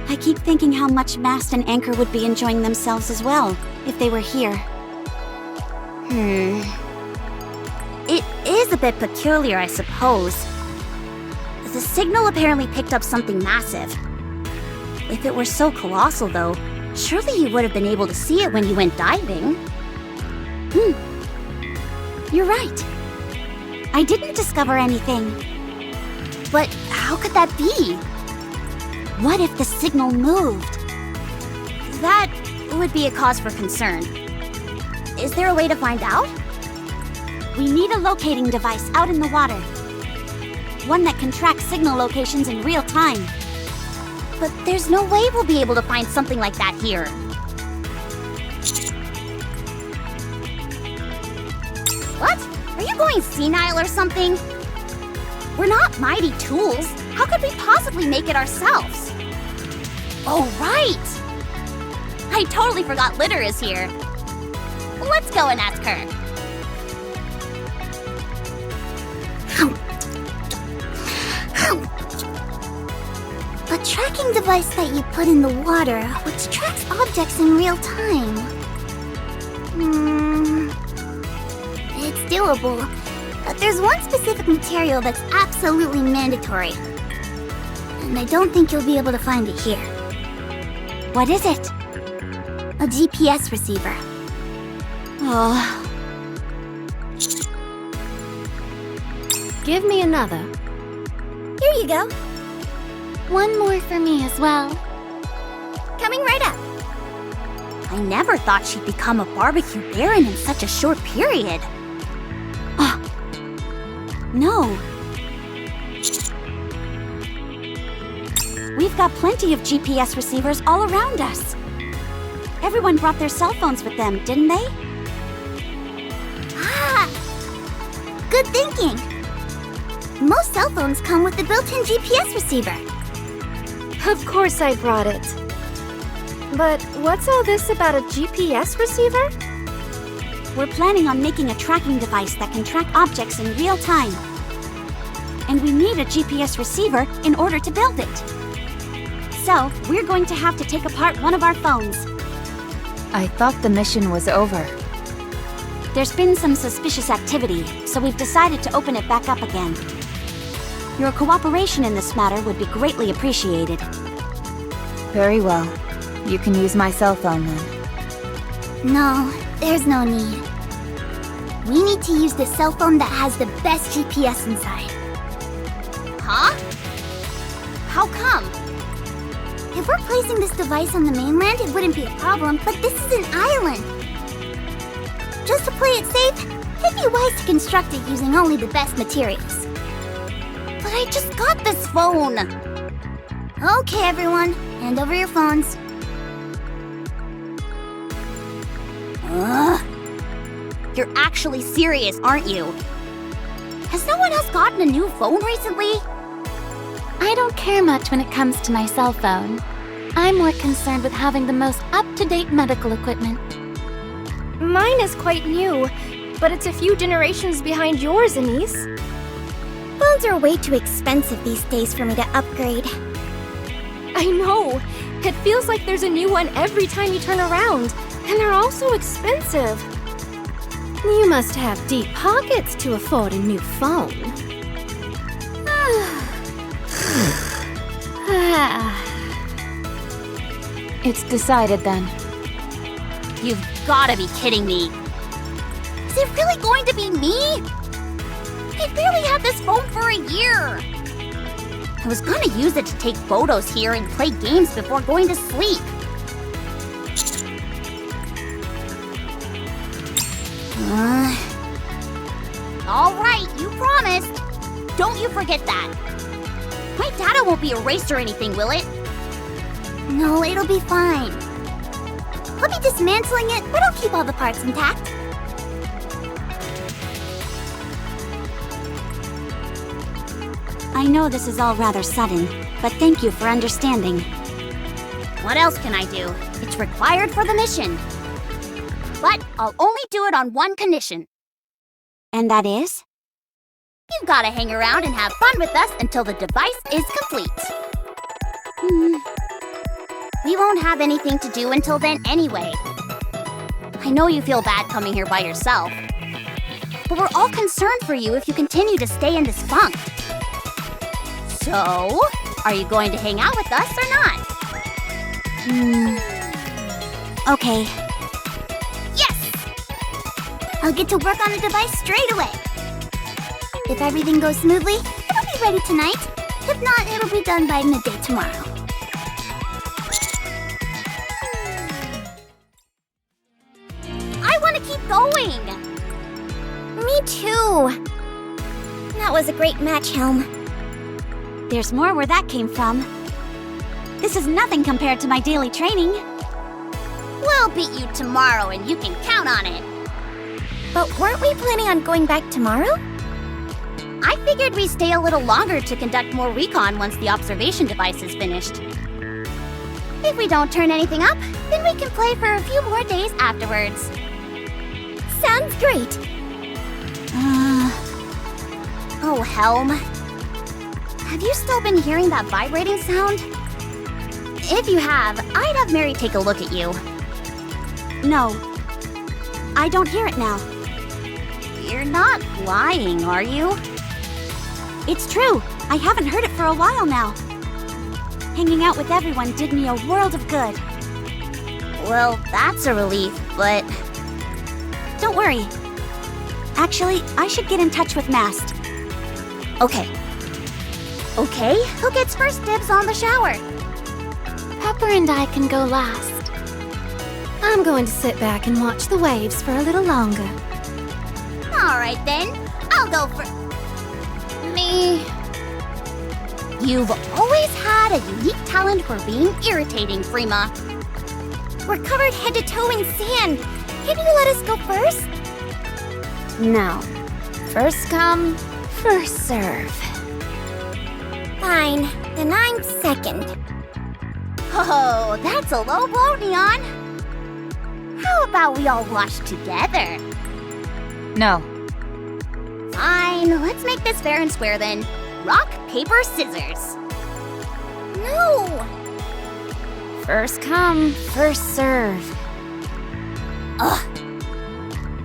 Speaker 3: I keep thinking how much Mast and Anchor would be enjoying themselves as well, if they were here.
Speaker 2: It is a bit peculiar, I suppose. The signal apparently picked up something massive. If it were so colossal, though, surely you would have been able to see it when you went diving.
Speaker 3: You're right. I didn't discover anything.
Speaker 2: But how could that be?
Speaker 3: What if the signal moved?
Speaker 2: That would be a cause for concern. Is there a way to find out?
Speaker 3: We need a locating device out in the water. One that can track signal locations in real time.
Speaker 2: But there's no way we'll be able to find something like that here. What? Are you going senile or something? We're not mighty tools. How could we possibly make it ourselves? Oh, right! I totally forgot Litter is here. Let's go and ask her.
Speaker 4: A tracking device that you put in the water, which tracks objects in real time. It's doable, but there's one specific material that's absolutely mandatory. And I don't think you'll be able to find it here.
Speaker 3: What is it?
Speaker 4: A GPS receiver.
Speaker 3: Oh,
Speaker 5: Give me another.
Speaker 4: Here you go. One more for me as well.
Speaker 2: Coming right up. I never thought she'd become a barbecue baron in such a short period.
Speaker 3: no. We've got plenty of GPS receivers all around us. Everyone brought their cell phones with them, didn't they?
Speaker 4: Good thinking. Most cell phones come with the built-in GPS receiver.
Speaker 5: Of course I brought it. But what's all this about a GPS receiver?
Speaker 3: We're planning on making a tracking device that can track objects in real time. And we need a GPS receiver in order to build it. So, we're going to have to take apart one of our phones.
Speaker 6: I thought the mission was over.
Speaker 3: There's been some suspicious activity, so we've decided to open it back up again. Your cooperation in this matter would be greatly appreciated.
Speaker 6: Very well. You can use my cell phone then.
Speaker 4: No, there's no need. We need to use the cell phone that has the best GPS inside.
Speaker 2: Huh? How come?
Speaker 4: If we're placing this device on the mainland, it wouldn't be a problem, but this is an island. just to play it safe, it'd be wise to construct it using only the best materials.
Speaker 2: But I just got this phone.
Speaker 4: Okay, everyone, hand over your phones.
Speaker 2: Ugh. You're actually serious, aren't you? Has no one else gotten a new phone recently?
Speaker 3: I don't care much when it comes to my cell phone. I'm more concerned with having the most up-to-date medical equipment.
Speaker 5: Mine is quite new, but it's a few generations behind yours, Anise.
Speaker 4: Phones are way too expensive these days for me to upgrade.
Speaker 5: I know. It feels like there's a new one every time you turn around, and they're all so expensive. You must have deep pockets to afford a new phone.
Speaker 6: It's decided then.
Speaker 2: You've gotta be kidding me. Is it really going to be me? I barely had this phone for a year. I was gonna use it to take photos here and play games before going to sleep. All right, you promised. Don't you forget that. My data won't be erased or anything, will it?
Speaker 4: No, it'll be fine. I'll be dismantling it, but I'll keep all the parts intact.
Speaker 3: I know this is all rather sudden, but thank you for understanding.
Speaker 2: What else can I do? It's required for the mission. But I'll only do it on one condition.
Speaker 3: And that is?
Speaker 2: You've gotta hang around and have fun with us until the device is complete. We won't have anything to do until then anyway. I know you feel bad coming here by yourself, but we're all concerned for you if you continue to stay in this funk. So, are you going to hang out with us or not?
Speaker 3: Okay.
Speaker 2: Yes!
Speaker 4: I'll get to work on the device straight away. If everything goes smoothly, it'll be ready tonight. If not, it'll be done by midday tomorrow.
Speaker 2: I want to keep going!
Speaker 4: Me too. That was a great match, Helm.
Speaker 3: There's more where that came from. This is nothing compared to my daily training.
Speaker 2: We'll beat you tomorrow and you can count on it.
Speaker 4: But weren't we planning on going back tomorrow?
Speaker 2: I figured we'd stay a little longer to conduct more recon once the observation device is finished. If we don't turn anything up, then we can play for a few more days afterwards.
Speaker 4: Sounds great.
Speaker 2: Oh, Helm. Have you still been hearing that vibrating sound? If you have, I'd have Mary take a look at you.
Speaker 3: No. I don't hear it now.
Speaker 2: You're not lying, are you?
Speaker 3: It's true. I haven't heard it for a while now. Hanging out with everyone did me a world of good.
Speaker 2: Well, that's a relief, but...
Speaker 3: Don't worry. Actually, I should get in touch with Mast.
Speaker 2: Okay. Okay, who gets first dibs on the shower?
Speaker 3: Pepper and I can go last.
Speaker 5: I'm going to sit back and watch the waves for a little longer.
Speaker 2: Alright then, I'll go for... Me. You've always had a unique talent for being irritating, Freema.
Speaker 4: We're covered head to toe in sand. Can you let us go first?
Speaker 3: No. First come, first serve.
Speaker 4: Fine, then I'm second.
Speaker 2: Oh, that's a low blow, Neon. How about we all wash together?
Speaker 6: No.
Speaker 2: Fine, let's make this fair and square then. Rock, paper, scissors.
Speaker 4: No!
Speaker 3: First come, first serve.
Speaker 2: Ugh.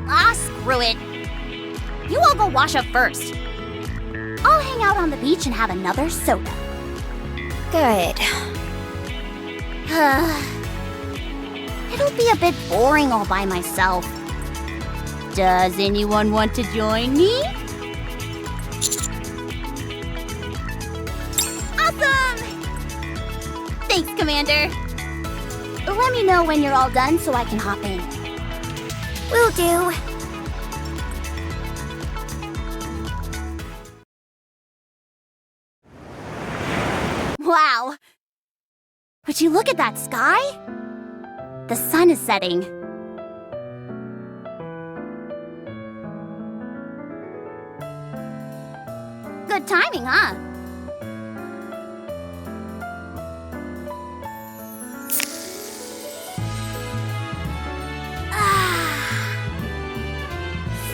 Speaker 2: Ah, screw it. You all go wash up first. I'll hang out on the beach and have another soda.
Speaker 4: Good.
Speaker 2: It'll be a bit boring all by myself. Does anyone want to join me? Awesome! Thanks, Commander. Let me know when you're all done so I can hop in.
Speaker 4: Will do.
Speaker 2: Would you look at that sky? The sun is setting. Good timing, huh?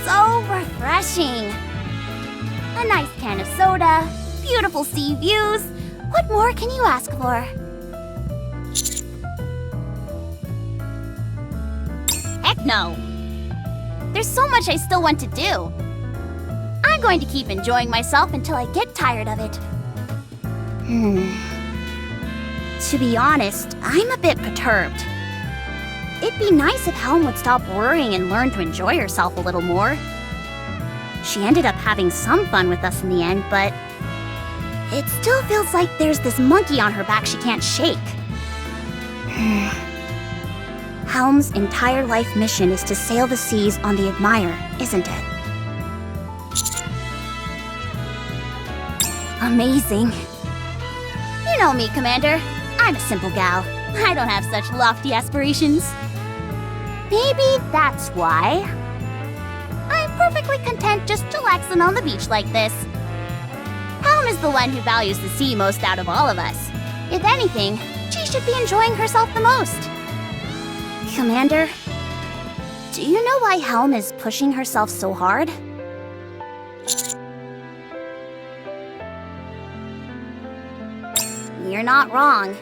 Speaker 2: So refreshing. A nice can of soda, beautiful sea views. What more can you ask for? Heck no. There's so much I still want to do. I'm going to keep enjoying myself until I get tired of it. To be honest, I'm a bit perturbed. It'd be nice if Helm would stop worrying and learn to enjoy herself a little more. She ended up having some fun with us in the end, but it still feels like there's this monkey on her back she can't shake. Helm's entire life mission is to sail the seas on the Admire, isn't it? Amazing. You know me, Commander. I'm a simple gal. I don't have such lofty aspirations. Maybe that's why. I'm perfectly content just chillaxing on the beach like this. Helm is the one who values the sea most out of all of us. If anything, she should be enjoying herself the most. Commander, do you know why Helm is pushing herself so hard? You're not wrong.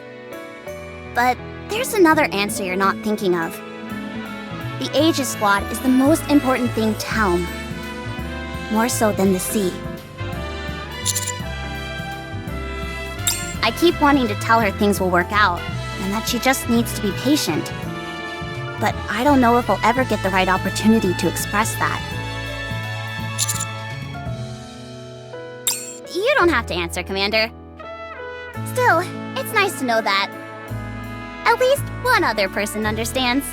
Speaker 2: But there's another answer you're not thinking of. The Aegis Squad is the most important thing to Helm. More so than the sea. I keep wanting to tell her things will work out, and that she just needs to be patient. But I don't know if I'll ever get the right opportunity to express that. You don't have to answer, Commander. Still, it's nice to know that at least one other person understands.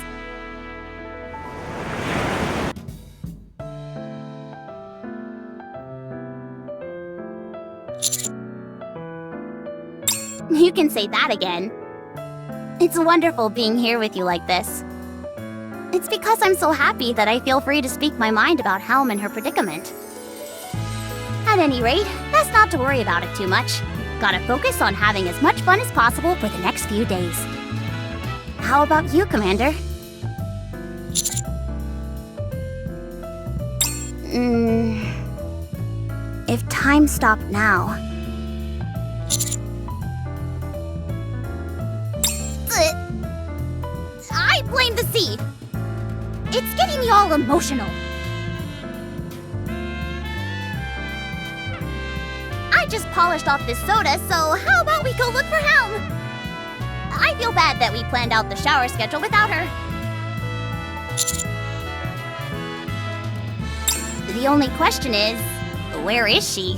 Speaker 2: You can say that again. It's wonderful being here with you like this. It's because I'm so happy that I feel free to speak my mind about Helm and her predicament. At any rate, best not to worry about it too much. Gotta focus on having as much fun as possible for the next few days. How about you, Commander? If time stopped now... I blame the sea! It's getting me all emotional. I just polished off this soda, so how about we go look for Helm? I feel bad that we planned out the shower schedule without her. The only question is, where is she?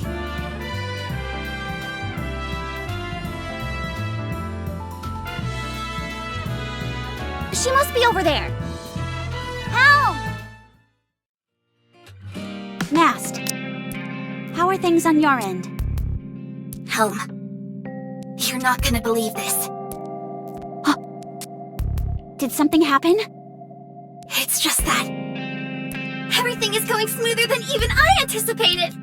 Speaker 2: She must be over there. Helm!
Speaker 3: Mast, how are things on your end?
Speaker 4: Helm, you're not gonna believe this.
Speaker 3: Did something happen?
Speaker 4: It's just that everything is going smoother than even I anticipated.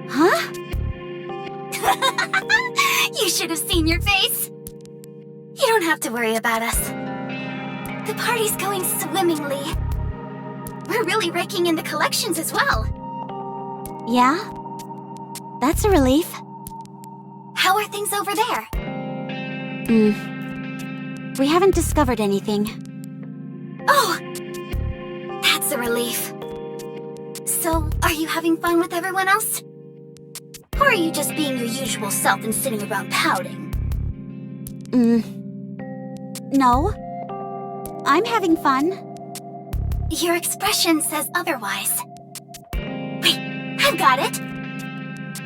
Speaker 3: Huh?
Speaker 4: You should have seen your face. You don't have to worry about us. The party's going swimmingly. We're really raking in the collections as well.
Speaker 3: Yeah? That's a relief.
Speaker 4: How are things over there?
Speaker 3: We haven't discovered anything.
Speaker 4: Oh! That's a relief. So, are you having fun with everyone else? Or are you just being your usual self and sitting around pouting?
Speaker 3: No. I'm having fun.
Speaker 4: Your expression says otherwise. Wait, I've got it!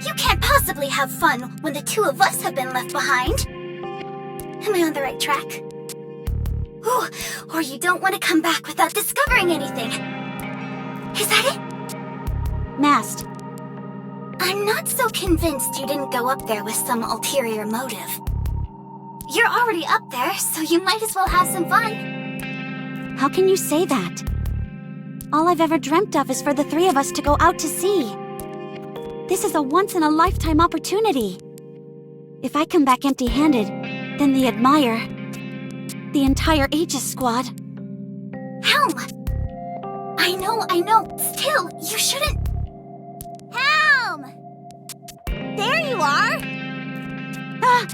Speaker 4: You can't possibly have fun when the two of us have been left behind. Am I on the right track? Ooh, or you don't want to come back without discovering anything. Is that it?
Speaker 3: Mast,
Speaker 4: I'm not so convinced you didn't go up there with some ulterior motive. you're already up there, so you might as well have some fun.
Speaker 3: How can you say that? All I've ever dreamt of is for the three of us to go out to sea. This is a once-in-a-lifetime opportunity. If I come back empty-handed, then the Admire, the entire Aegis squad...
Speaker 4: Helm! I know. Still, you shouldn't...
Speaker 2: Helm! There you are!
Speaker 3: Ah!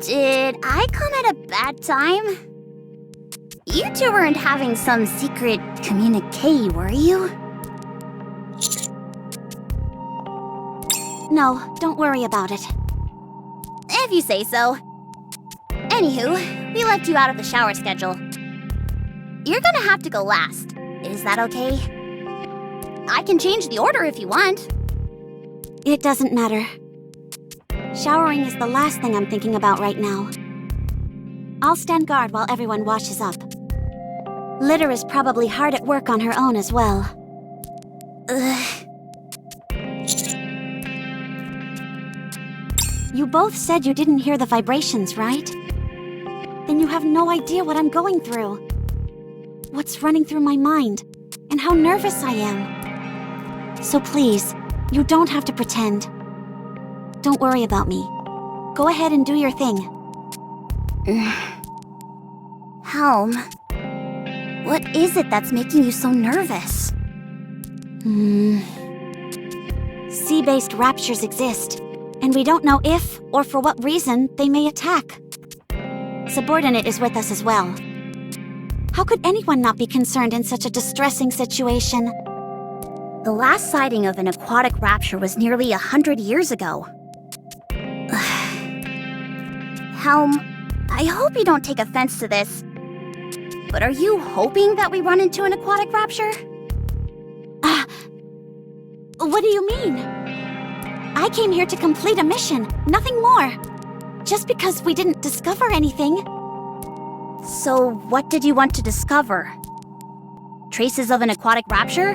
Speaker 2: Did I come at a bad time? You two weren't having some secret communique, were you?
Speaker 3: No, don't worry about it.
Speaker 2: If you say so. Anywho, we left you out of the shower schedule. You're gonna have to go last. Is that okay? I can change the order if you want.
Speaker 3: It doesn't matter. Showering is the last thing I'm thinking about right now. I'll stand guard while everyone washes up. Litter is probably hard at work on her own as well.
Speaker 2: Ugh.
Speaker 3: You both said you didn't hear the vibrations, right? Then you have no idea what I'm going through. What's running through my mind, and how nervous I am. So please, you don't have to pretend. Don't worry about me. Go ahead and do your thing.
Speaker 2: Helm, what is it that's making you so nervous?
Speaker 3: Sea-based raptures exist, and we don't know if, or for what reason, they may attack. Subordinate is with us as well. How could anyone not be concerned in such a distressing situation?
Speaker 2: The last sighting of an aquatic rapture was nearly 100 years ago. Helm, I hope you don't take offense to this, but are you hoping that we run into an aquatic rapture?
Speaker 3: What do you mean? I came here to complete a mission, nothing more. Just because we didn't discover anything.
Speaker 2: So what did you want to discover? Traces of an aquatic rapture?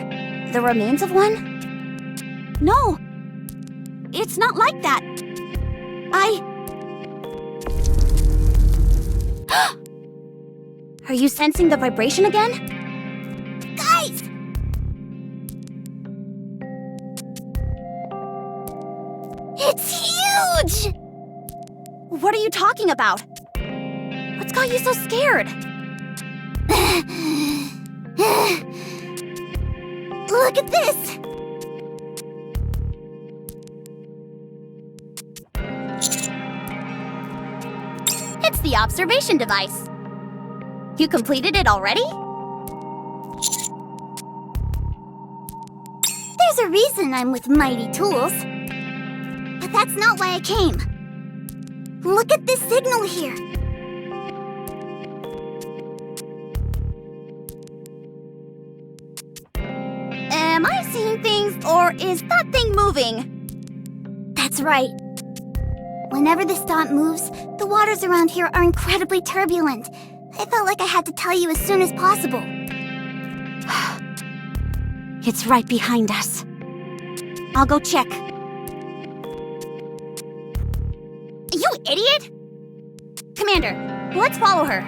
Speaker 2: The remains of one?
Speaker 3: No! It's not like that.
Speaker 2: Are you sensing the vibration again?
Speaker 4: Guys! It's huge!
Speaker 2: What are you talking about? What's got you so scared?
Speaker 4: Look at this!
Speaker 2: It's the observation device. You completed it already?
Speaker 4: There's a reason I'm with Mighty Tools. But that's not why I came. Look at this signal here.
Speaker 2: Am I seeing things, or is that thing moving?
Speaker 4: That's right. Whenever this dot moves, the waters around here are incredibly turbulent. I felt like I had to tell you as soon as possible.
Speaker 3: It's right behind us. I'll go check.
Speaker 2: You idiot! Commander, let's follow her.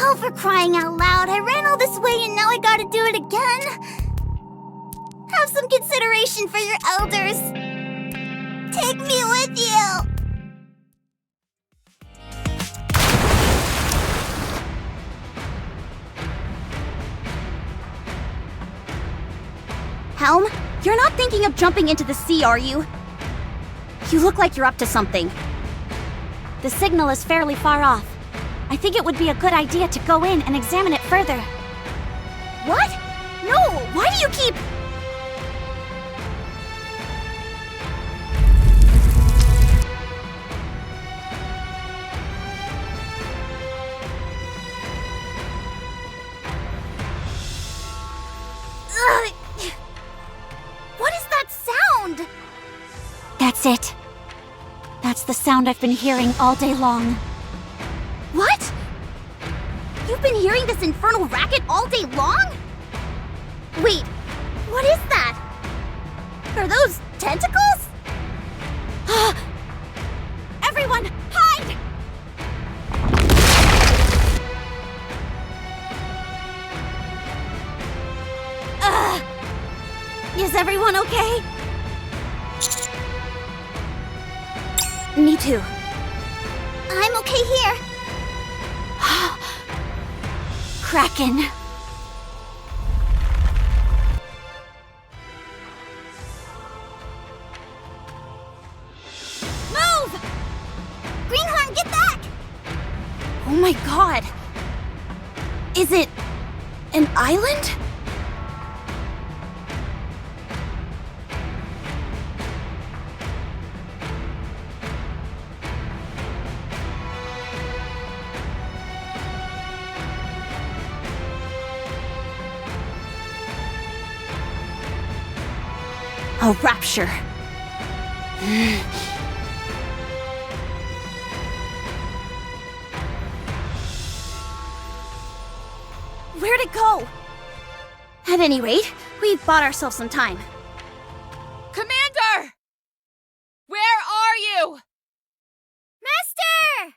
Speaker 4: Oh, for crying out loud, I ran all this way and now I gotta do it again. Have some consideration for your elders. Take me with you.
Speaker 2: Helm, you're not thinking of jumping into the sea, are you? You look like you're up to something.
Speaker 3: The signal is fairly far off. I think it would be a good idea to go in and examine it further.
Speaker 2: What? No, why do you keep... What is that sound?
Speaker 3: That's it. That's the sound I've been hearing all day long.
Speaker 2: What? You've been hearing this infernal racket all day long? Wait, What is that? Are those tentacles?
Speaker 3: Everyone, hide! Is everyone okay?
Speaker 2: Me too.
Speaker 4: I'm okay here.
Speaker 3: Kraken.
Speaker 2: Move!
Speaker 4: Greenhorn, get back!
Speaker 2: Oh my god. Is it an island? A rapture. Where'd it go? At any rate, we've bought ourselves some time.
Speaker 6: Commander! Where are you?
Speaker 5: Master!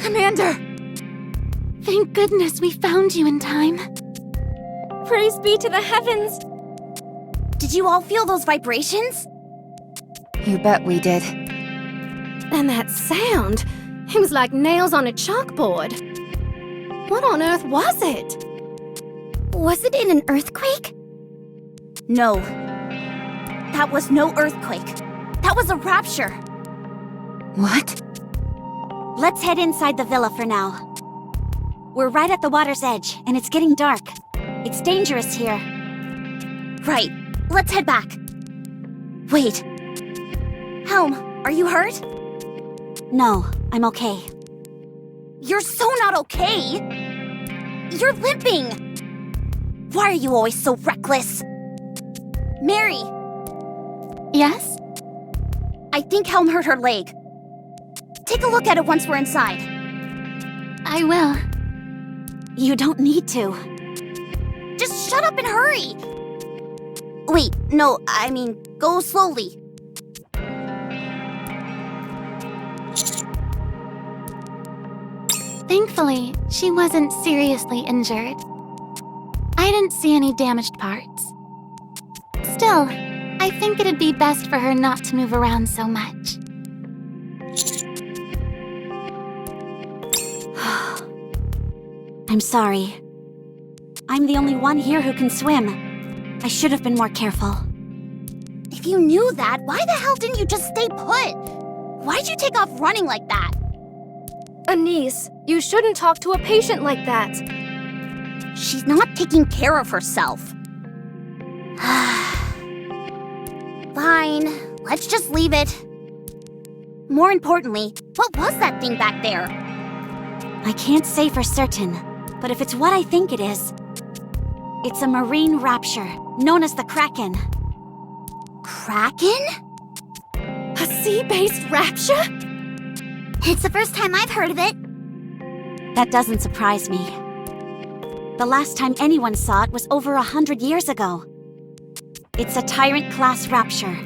Speaker 6: Commander!
Speaker 5: Thank goodness we found you in time. Praise be to the heavens!
Speaker 2: Did you all feel those vibrations?
Speaker 6: You bet we did.
Speaker 5: And that sound, it was like nails on a chalkboard. What on earth was it?
Speaker 2: Was it in an earthquake? No. That was no earthquake. That was a rapture.
Speaker 6: What?
Speaker 3: Let's head inside the villa for now. We're right at the water's edge, and it's getting dark. It's dangerous here.
Speaker 2: Right. Let's head back. Wait. Helm, are you hurt?
Speaker 3: No, I'm okay.
Speaker 2: You're so not okay! You're limping! Why are you always so reckless? Mary!
Speaker 5: Yes?
Speaker 2: I think Helm hurt her leg. Take a look at it once we're inside.
Speaker 5: I will.
Speaker 3: You don't need to.
Speaker 2: Just shut up and hurry! Wait, no, I mean, go slowly.
Speaker 5: Thankfully, she wasn't seriously injured. I didn't see any damaged parts. Still, I think it'd be best for her not to move around so much.
Speaker 3: I'm sorry. I'm the only one here who can swim. I should have been more careful.
Speaker 2: If you knew that, why the hell didn't you just stay put? Why'd you take off running like that?
Speaker 5: Anise, you shouldn't talk to a patient like that.
Speaker 2: She's not taking care of herself. Fine, let's just leave it. More importantly, what was that thing back there?
Speaker 3: I can't say for certain, but if it's what I think it is, it's a marine rapture, known as the Kraken.
Speaker 2: Kraken?
Speaker 5: A sea-based rapture?
Speaker 4: It's the first time I've heard of it.
Speaker 3: That doesn't surprise me. The last time anyone saw it was over 100 years ago. It's a Tyrant-class rapture.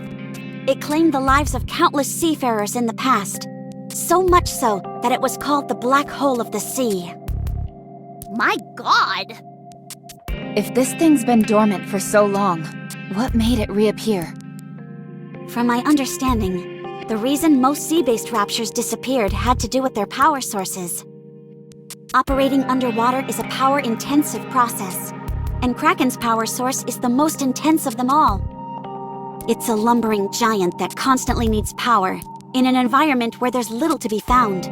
Speaker 3: It claimed the lives of countless seafarers in the past. So much so that it was called the Black Hole of the Sea.
Speaker 2: My god!
Speaker 6: If this thing's been dormant for so long, what made it reappear?
Speaker 3: From my understanding, the reason most sea-based raptures disappeared had to do with their power sources. Operating underwater is a power-intensive process, and Kraken's power source is the most intense of them all. It's a lumbering giant that constantly needs power, in an environment where there's little to be found.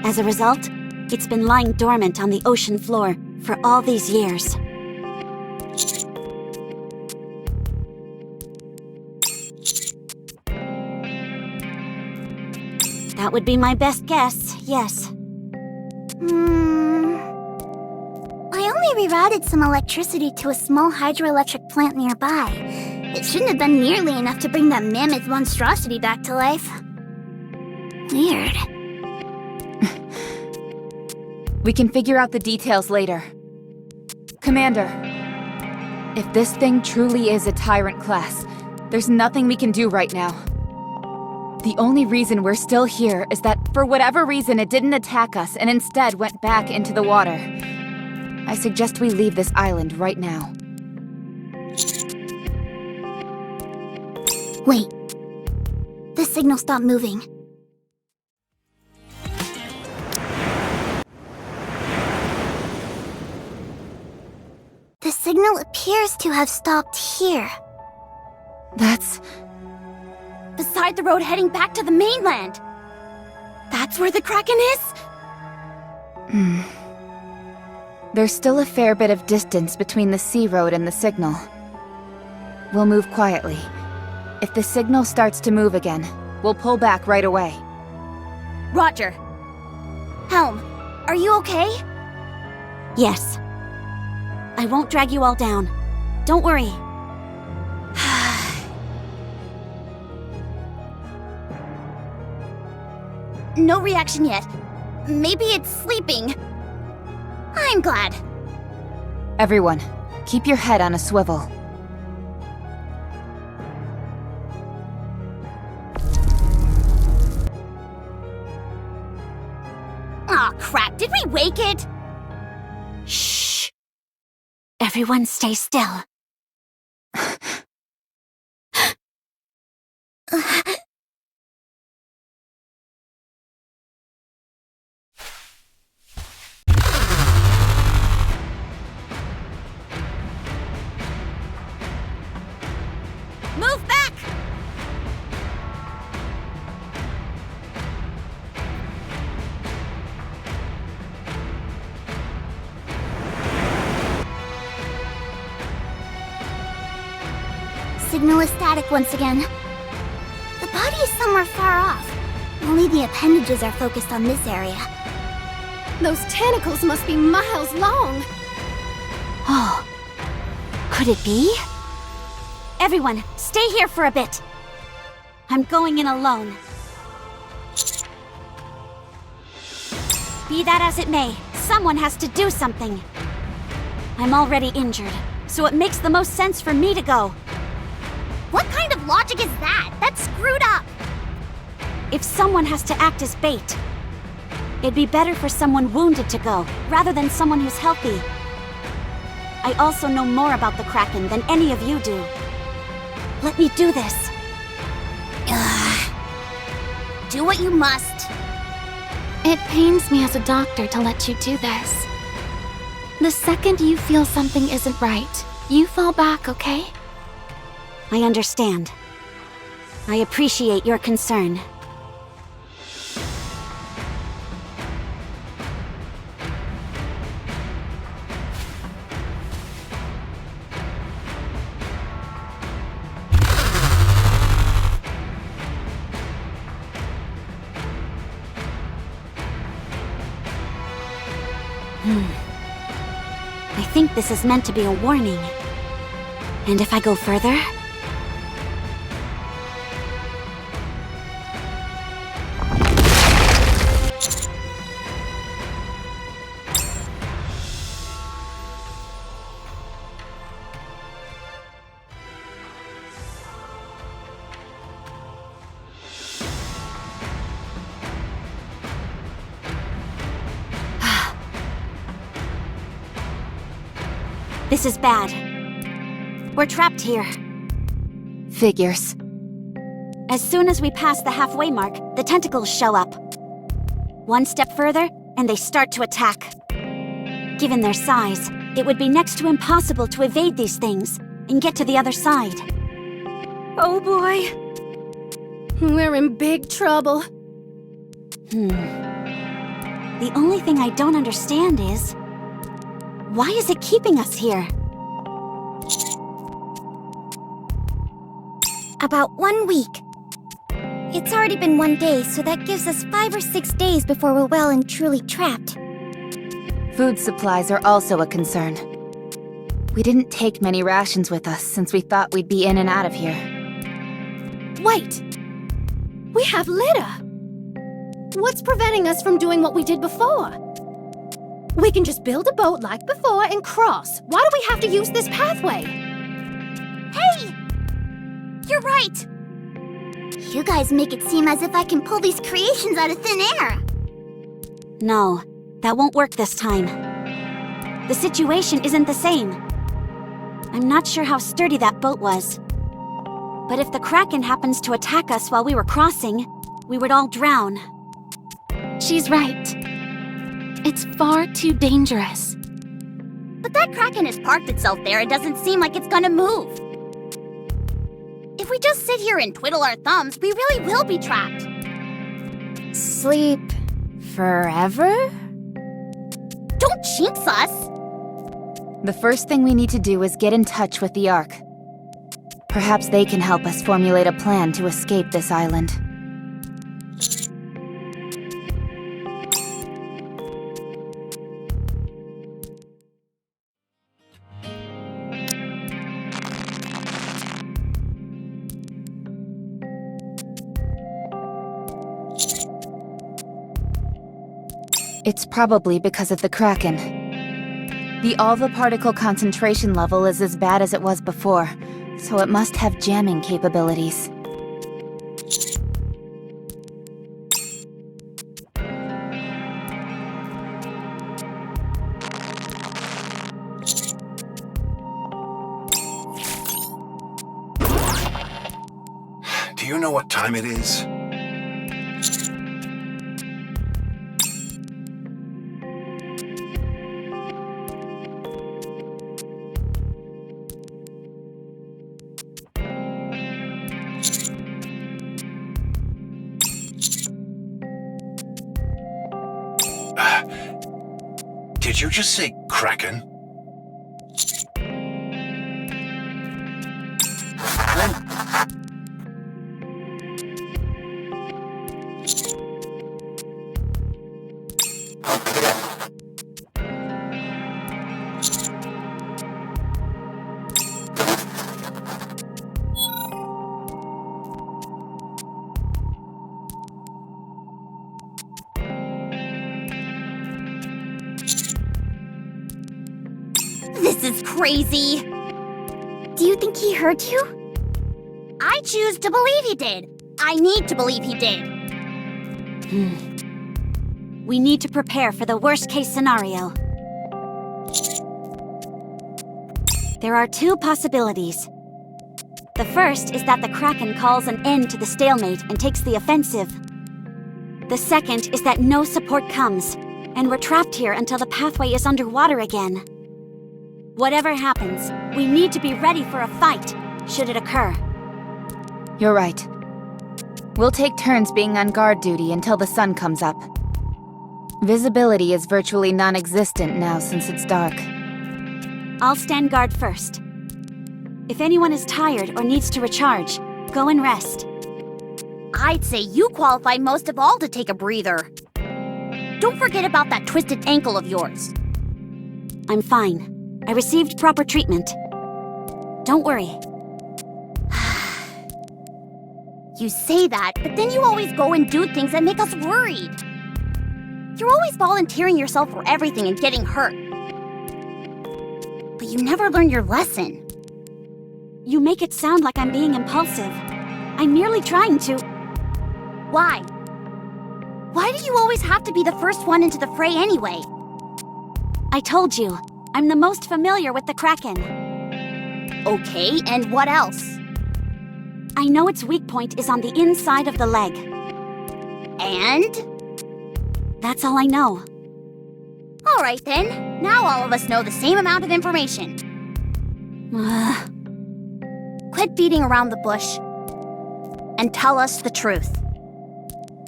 Speaker 3: As a result, it's been lying dormant on the ocean floor for all these years. That would be my best guess, yes.
Speaker 4: I only rerouted some electricity to a small hydroelectric plant nearby. It shouldn't have been nearly enough to bring that mammoth monstrosity back to life. Weird.
Speaker 6: We can figure out the details later. Commander, if this thing truly is a Tyrant class, there's nothing we can do right now. The only reason we're still here is that for whatever reason it didn't attack us and instead went back into the water. I suggest we leave this island right now.
Speaker 4: Wait. The signal stopped moving. The signal appears to have stopped here.
Speaker 6: That's...
Speaker 2: Beside the road heading back to the mainland. That's where the Kraken is?
Speaker 6: There's still a fair bit of distance between the sea road and the signal. We'll move quietly. If the signal starts to move again, we'll pull back right away.
Speaker 2: Roger. Helm, are you okay?
Speaker 3: Yes. I won't drag you all down. Don't worry.
Speaker 2: No reaction yet. Maybe it's sleeping. I'm glad.
Speaker 6: Everyone, keep your head on a swivel.
Speaker 2: Aw, crap, did we wake it?
Speaker 3: Shh. Everyone stay still.
Speaker 2: Move back!
Speaker 4: Signal is static once again. The body is somewhere far off. Only the appendages are focused on this area.
Speaker 5: Those tentacles must be miles long.
Speaker 3: Oh. Could it be? Everyone, stay here for a bit. I'm going in alone. Be that as it may, someone has to do something. I'm already injured, so it makes the most sense for me to go.
Speaker 2: What kind of logic is that? That's screwed up!
Speaker 3: If someone has to act as bait, it'd be better for someone wounded to go, rather than someone who's healthy. I also know more about the Kraken than any of you do. Let me do this.
Speaker 2: Do what you must.
Speaker 7: It pains me as a doctor to let you do this. The second you feel something isn't right, you fall back, okay?
Speaker 3: I understand. I appreciate your concern. I think this is meant to be a warning. And if I go further? This is bad. We're trapped here.
Speaker 6: Figures.
Speaker 3: As soon as we pass the halfway mark, the tentacles show up. One step further, and they start to attack. Given their size, it would be next to impossible to evade these things and get to the other side.
Speaker 5: Oh boy. We're in big trouble.
Speaker 3: The only thing I don't understand is... why is it keeping us here?
Speaker 4: About 1 week. It's already been 1 day, so that gives us 5 or 6 days before we're well and truly trapped.
Speaker 6: Food supplies are also a concern. We didn't take many rations with us since we thought we'd be in and out of here.
Speaker 5: Wait! We have litter! What's preventing us from doing what we did before? We can just build a boat like before and cross. Why do we have to use this pathway?
Speaker 2: Hey! You're right!
Speaker 4: You guys make it seem as if I can pull these creations out of thin air.
Speaker 3: No, that won't work this time. The situation isn't the same. I'm not sure how sturdy that boat was. But if the Kraken happens to attack us while we were crossing, we would all drown.
Speaker 7: She's right. It's far too dangerous.
Speaker 2: But that Kraken has parked itself there. It doesn't seem like it's gonna move. If we just sit here and twiddle our thumbs, we really will be trapped.
Speaker 6: Sleep forever?
Speaker 2: Don't jinx us!
Speaker 6: The first thing we need to do is get in touch with the Ark. Perhaps they can help us formulate a plan to escape this island. It's probably because of the Kraken. The Alva particle concentration level is as bad as it was before, so it must have jamming capabilities.
Speaker 1: Do you know what time it is? Did you just say Kraken?
Speaker 2: This is crazy!
Speaker 4: Do you think he hurt you?
Speaker 2: I choose to believe he did. I need to believe he did.
Speaker 3: We need to prepare for the worst-case scenario. There are two possibilities. The first is that the Kraken calls an end to the stalemate and takes the offensive. The second is that no support comes, and we're trapped here until the pathway is underwater again. Whatever happens, we need to be ready for a fight, should it occur.
Speaker 6: You're right. We'll take turns being on guard duty until the sun comes up. Visibility is virtually non-existent now since it's dark.
Speaker 3: I'll stand guard first. If anyone is tired or needs to recharge, go and rest.
Speaker 2: I'd say you qualify most of all to take a breather. Don't forget about that twisted ankle of yours.
Speaker 3: I'm fine. I received proper treatment. Don't worry.
Speaker 2: You say that, but then you always go and do things that make us worried. You're always volunteering yourself for everything and getting hurt. But you never learn your lesson.
Speaker 3: You make it sound like I'm being impulsive. I'm merely trying to...
Speaker 2: Why? Why do you always have to be the first one into the fray anyway?
Speaker 3: I told you, I'm the most familiar with the Kraken.
Speaker 2: Okay, and what else?
Speaker 3: I know its weak point is on the inside of the leg.
Speaker 2: And?
Speaker 3: That's all I know.
Speaker 2: Alright then, now all of us know the same amount of information. Quit beating around the bush and tell us the truth.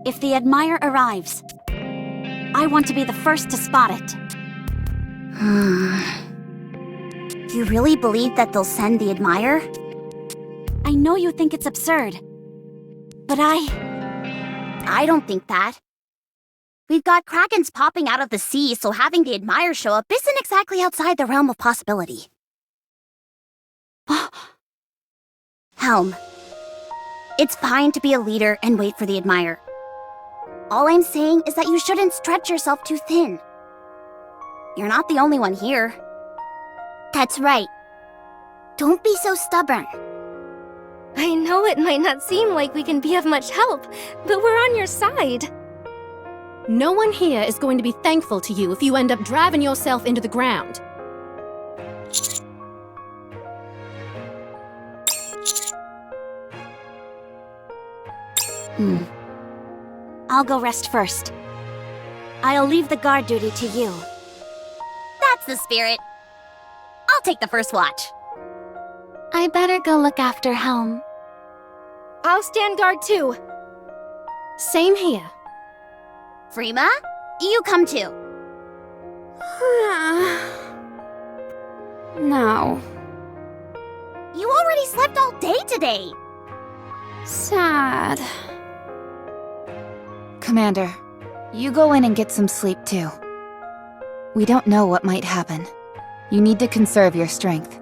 Speaker 3: If the Admire arrives, I want to be the first to spot it.
Speaker 2: You really believe that they'll send the Admire?
Speaker 3: I know you think it's absurd, but
Speaker 2: I don't think that. We've got Krakens popping out of the sea, so having the Admire show up isn't exactly outside the realm of possibility. Helm, it's fine to be a leader and wait for the Admire. All I'm saying is that you shouldn't stretch yourself too thin. You're not the only one here.
Speaker 4: That's right. Don't be so stubborn.
Speaker 5: I know it might not seem like we can be of much help, but we're on your side. No one here is going to be thankful to you if you end up driving yourself into the ground.
Speaker 3: I'll go rest first. I'll leave the guard duty to you.
Speaker 2: That's the spirit. I'll take the first watch.
Speaker 7: I better go look after Helm.
Speaker 5: I'll stand guard too. Same here.
Speaker 2: Frima, you come too.
Speaker 7: No.
Speaker 2: You already slept all day today.
Speaker 7: Sad.
Speaker 6: Commander, you go in and get some sleep too. We don't know what might happen. You need to conserve your strength.